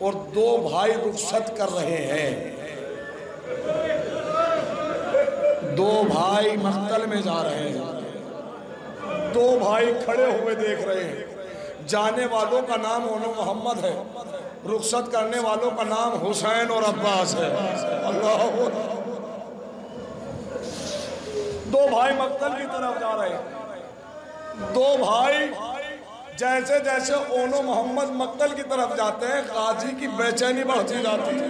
और 2 भाई रुखसत कर रहे हैं। 2 भाई मक्तल में जा रहे हैं, 2 भाई खड़े हुए देख रहे हैं। जाने वालों का नाम औना मोहम्मद है, रुखसत करने वालों का नाम हुसैन और अब्बास है। अल्लाह, 2 भाई मक्तल की तरफ जा रहे हैं। 2 भाई जैसे जैसे औना मोहम्मद मक्तल की तरफ जाते हैं, गाजी की बेचैनी बढ़ती जाती है।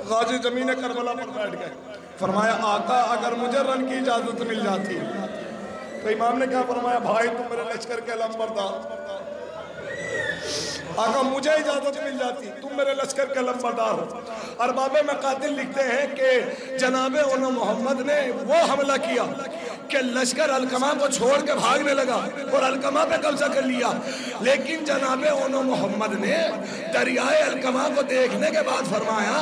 गाजी जमीन करबला पर बैठ गए। फरमाया आका अगर मुझे रन की इजाजत मिल जाती। तो इमाम ने क्या फरमाया, भाई तुम मेरे लश्कर के लंबरदार, आका मुझे इजाजत मिल जाती, तुम मेरे लश्कर के लंबरदार हो। अरबाबे में कातिल लिखते हैं कि जनाबे औना मोहम्मद ने वो हमला किया कि लश्कर अलकमा को छोड़ के भागने लगा और अलकमा पे कब्जा कर लिया। लेकिन जनाबे ओनो मोहम्मद ने दरियाए अलकमा को देखने के बाद फरमाया,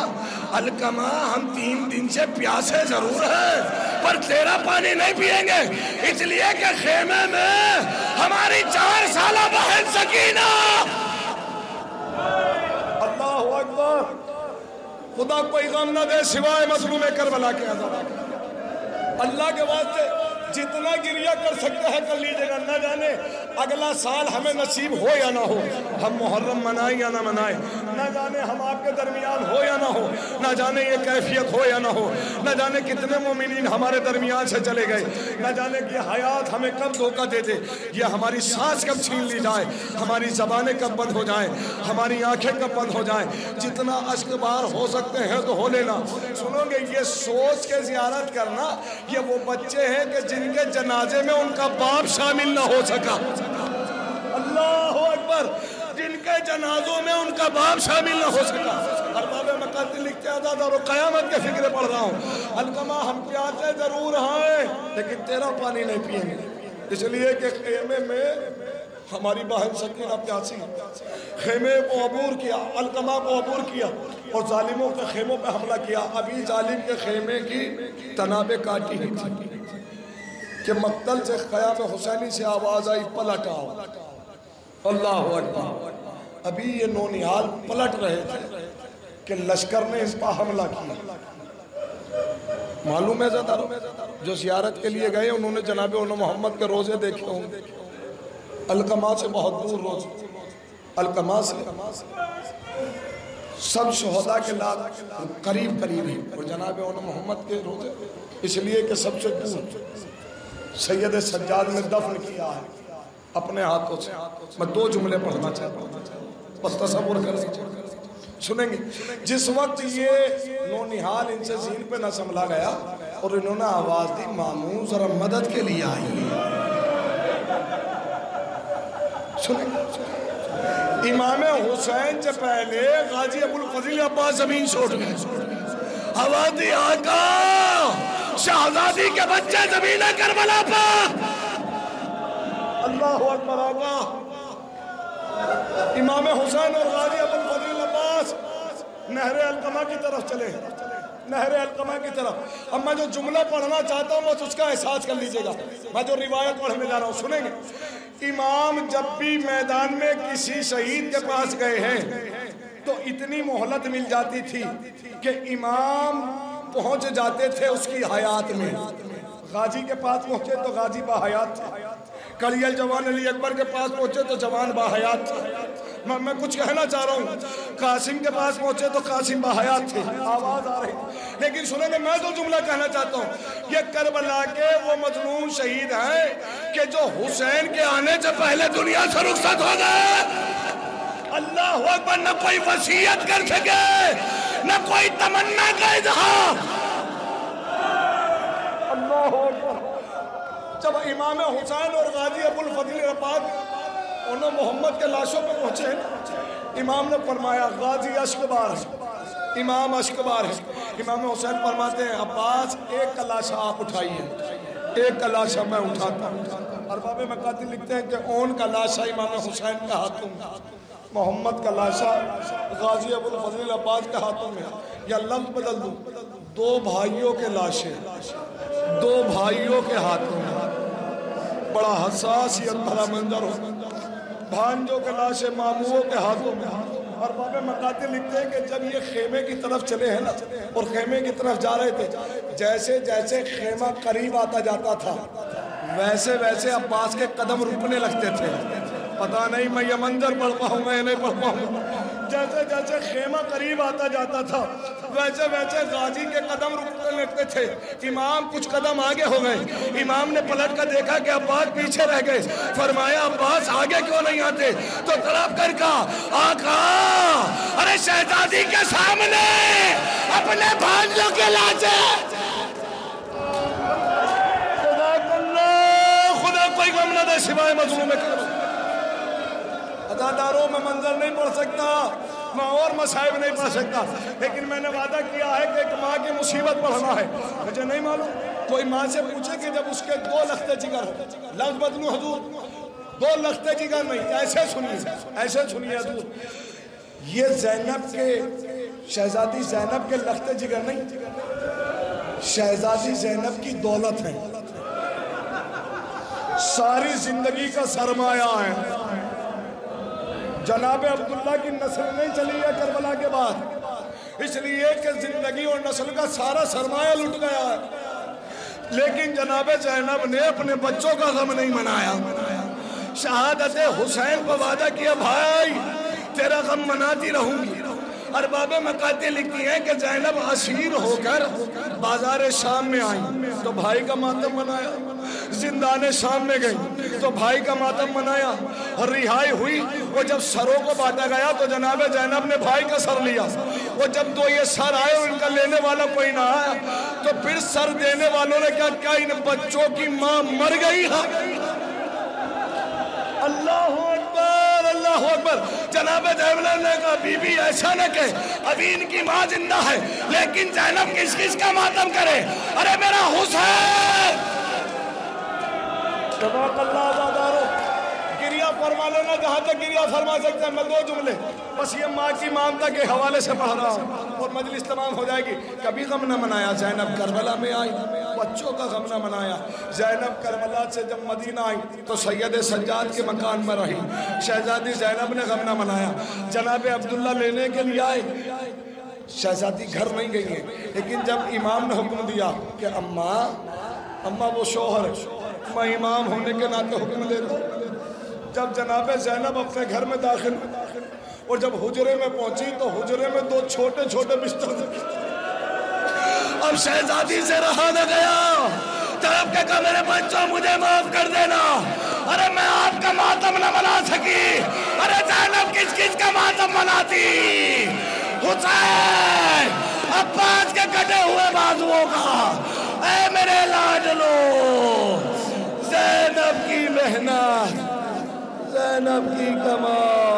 अलकमा हम 3 दिन से प्यासे जरूर हैं पर तेरा पानी नहीं पिएंगे, इसलिए कि खेमे में हमारी 4 साला बहन सकीना। अल्लाहु अकबर। खुदा कोई गम न दे सिवाय मजलूम करबला के अज़ाब। अल्लाह के वास्ते जितना गिरिया कर सकते हैं कर लीजिएगा। न जाने अगला साल हमें नसीब हो या ना हो, हम मुहर्रम मनाएं या ना मनाएं, न जाने हम आपके दरमियान हो या ना हो, न जाने ये कैफियत हो या ना हो, न जाने कितने मोमिनीन हमारे दरमियान से चले गए, न जाने कि हयात हमें कब धोखा दे दे, ये हमारी सांस कब छीन ली जाए, हमारी ज़बानें कब बंद हो जाएं, हमारी आंखें कब बंद हो जाएं। जितना अश्क बार हो सकते हैं तो हो लेना। सुनोगे, ये सोच के ज़ियारत करना, ये वो बच्चे हैं कि जिनके जनाजे में उनका बाप शामिल ना हो सका। अल्लाहु अकबर। जिनके जनाजों में उनका बाप शामिल ना हो सका। अरबाब मकातिल लिखते आजाद और क़यामत के फिक्र पढ़ रहा हूँ। अलकमा हम प्यासे जरूर हैं लेकिन तेरा पानी नहीं पिएंगे, इसलिए कि खेमे में हमारी बहन सकीना प्यासी। खेमे को अबूर किया, अलकमा को अबूर किया और जालिमों के खेमों पे हमला किया। अभी जालिम के खेमे की तनाबे काटी ही थी कि मक्तल से क़याम हुसैनी से आवाज़ आई, पलट आओ। अल्लाहु अकबर। अभी ये नौनिहाल पलट रहे थे कि लश्कर ने इस पर हमला किया। मालूम है ज़ादारो, जो ज़ियारत के लिए गए उन्होंने जनाबे उन्होंने मोहम्मद के रोज़े देखे होंगे। अलकमा से बहुत दूर रोज़, अलकमा से सब शहदा के लाख करीब करीब है और जनाबे उन्होंने मोहम्मद के रोज़े इसलिए कि सबसे दूर सैयद सज्जाद ने दफन किया है अपने हाथों से। मैं 2 जुमले पढ़ना चाहता हूँ, बस तसव्वुर कर लीजिए। सुनेंगे, जिस वक्त ये नौनिहाल इनसे ज़ीन पे न संभला गया और इन्होंने आवाज़ दी, मामू जरा मदद के लिए आइए। सुनेंगे, इमाम हुसैन से पहले गाजी अबुल फजील अब्बास ज़मीन छोड़ गए। आवाज़ दी, आका शहजादी के बच्चे ज़मीन करबला पर। अल्लाहु अकबर। आका इमाम हुसैन और गाजी अबुल फजील अब्बास नहरे अलकमा की तरफ चले, नहरे अलकमा की तरफ। अब मैं जो जुमला पढ़ना चाहता हूँ बस उसका एहसास कर लीजिएगा। मैं जो रिवायत पढ़ने जा रहा हूँ सुनेंगे। इमाम जब भी मैदान में किसी शहीद के पास गए हैं तो इतनी मोहलत मिल जाती थी कि इमाम पहुंच जाते थे उसकी हयात में। गाजी के पास पहुंचे तो गाजी बाहयात थे, कलियल जवान अली अकबर के पास पहुंचे तो जवान बाहयात थे। मैं कुछ कहना चाह रहा हूँ, कासिम के पास पहुंचे तो कासिम बाहयात थे। आवाज़ आ रही, लेकिन सुनेंगे मैं जो जुमला कहना चाहता हूँ, ये करबला के वो मजलूम शहीद हैं कि जो हुसैन के आने से पहले दुनिया से रुखसत हो गए। अल्लाहु अकबर। न कोई वसीयत कर सके, न कोई तमन्ना का इजहार। अल्लाहु अकबर। जब इमाम हुसैन और गाजी अबुल फजील अब्बास उन्होंने मोहम्मद के लाशों पर पहुंचे, इमाम ने फरमाया गाजी अश्कबार है, इमाम अश्कबार है। इमाम हुसैन फरमाते हैं, अब्बास एक का लाशा आप उठाइए, एक का लाशा मैं उठाता हूँ। अरबाब मकातिल लिखते हैं कि ओन का लाशा इमाम हुसैन के हाथों में, मोहम्मद का लाशा गाजी अबुल फजील अब्बास के हाथों में। या लफ्ज़ बदल दूँ, 2 भाइयों के लाशें 2 भाइयों के हाथों में। बड़ा हसासियत भरा मंजर हो। भांजों के लाशें मामूओं के हाथों में। और बाबे मकातिल लिखते हैं कि जब ये खेमे की तरफ चले हैं ना और खेमे की तरफ जा रहे थे, जैसे जैसे खेमा करीब आता जाता था वैसे वैसे अब्बास के कदम रुकने लगते थे। पता नहीं मैं ये मंजर पढ़ पाऊंगा या नहीं पढ़ पाऊंगा। जैसे जैसे खेमा करीब आता जाता था वैसे वैसे गाजी के कदम रुकने लगते थे। इमाम कुछ कदम आगे हो गए। इमाम ने पलट कर देखा कि अब्बास पीछे रह गए। फरमाया, अब्बास आगे क्यों नहीं आते? तो तड़प कर कहा, आका अरे शहजादी के सामने अपने भांजों के लाशे। खुदा कोई गम न दे सिवाय मजलूम के। अदादारों में मंजर नहीं पढ़ सकता, मैं और मसाइब नहीं पढ़ सकता, लेकिन मैंने वादा किया है कि एक माँ की मुसीबत पढ़ना है। मुझे नहीं मालूम कोई माँ से पूछे कि जब उसके 2 लख्ते जिगर हो, लफ्ज बदलू हजूर, 2 लख्ते जिगर नहीं, ऐसे सुनिए हजूर, ये ज़ैनब के, शहजादी ज़ैनब के लख्ते जिगर नहीं, शहजादी ज़ैनब की दौलत है, सारी जिंदगी का सरमाया है। जनाब अब्दुल्ला की नस्ल नहीं चली है करबला के बाद, इसलिए कि जिंदगी और नस्ल का सारा सरमाया लुट गया है। लेकिन जनाब ज़ैनब ने अपने बच्चों का गम नहीं मनाया। शहादत हुसैन पर वादा किया, भाई तेरा गम मनाती रहूंगी। अरबाब मकाते लिखती हैं कि ज़ैनब असीर होकर बाजार शाम में आई तो भाई का मातम मनाया, जिंदान शाम में गई तो भाई का मातम मनाया, और रिहाई हुई। वो जब सरों को बांटा गया तो जनाब ज़ैनब ने भाई का सर लिया। वो जब 2 ये सर आए और इनका लेने वाला कोई ना आया तो फिर सर देने वालों ने क्या इन बच्चों की माँ मर गई है। अल्लाह अकबर, अल्लाह अकबर। जनाब ज़ैनब ने कहा, बीबी ऐसा न कहे, अभी इनकी माँ जिंदा है, लेकिन ज़ैनब किस किस का मातम करे? अरे मेरा हुसैन। गिरिया फरमा लेना जहाँ तक गिरिया फरमा सकते हैं। मैं 2 जुमले बस ये माँ की ममता के हवाले से पढ़ रहा हूँ और मजलिस तमाम हो जाएगी। कभी गम न मनाया ज़ैनब करबला में आई, बच्चों का गम न मनाया। ज़ैनब करबला से जब मदीना आई तो सैयद सज्जाद के मकान में रही। शहजादी ज़ैनब ने गम न मनाया। जनाब अब्दुल्ला लेने के लिए आए, शहजादी घर नहीं गई है, लेकिन जब इमाम ने हुक्म दिया कि अम्मा वो शोहर है, मैं इमाम होने के नाते हुक्म ले रहा हूँ। जब जनाब ज़ैनब अपने घर में दाखिल और जब हुजरे में पहुंची तो हुजरे में 2 छोटे छोटे बिस्तर थे। अब शहजादी से रहा न गया, तड़प के कहा, मेरे बच्चों मुझे माफ कर देना। अरे मैं आपका मातम न मना सकी। अरे ज़ैनब किस किस का मातम मनाती? हुसैन अब्बास के कटे हुए बाजुओं का। ऐ मेरे लाडलो, ज़ैनब की मेहनत, ज़ैनब की कमाल,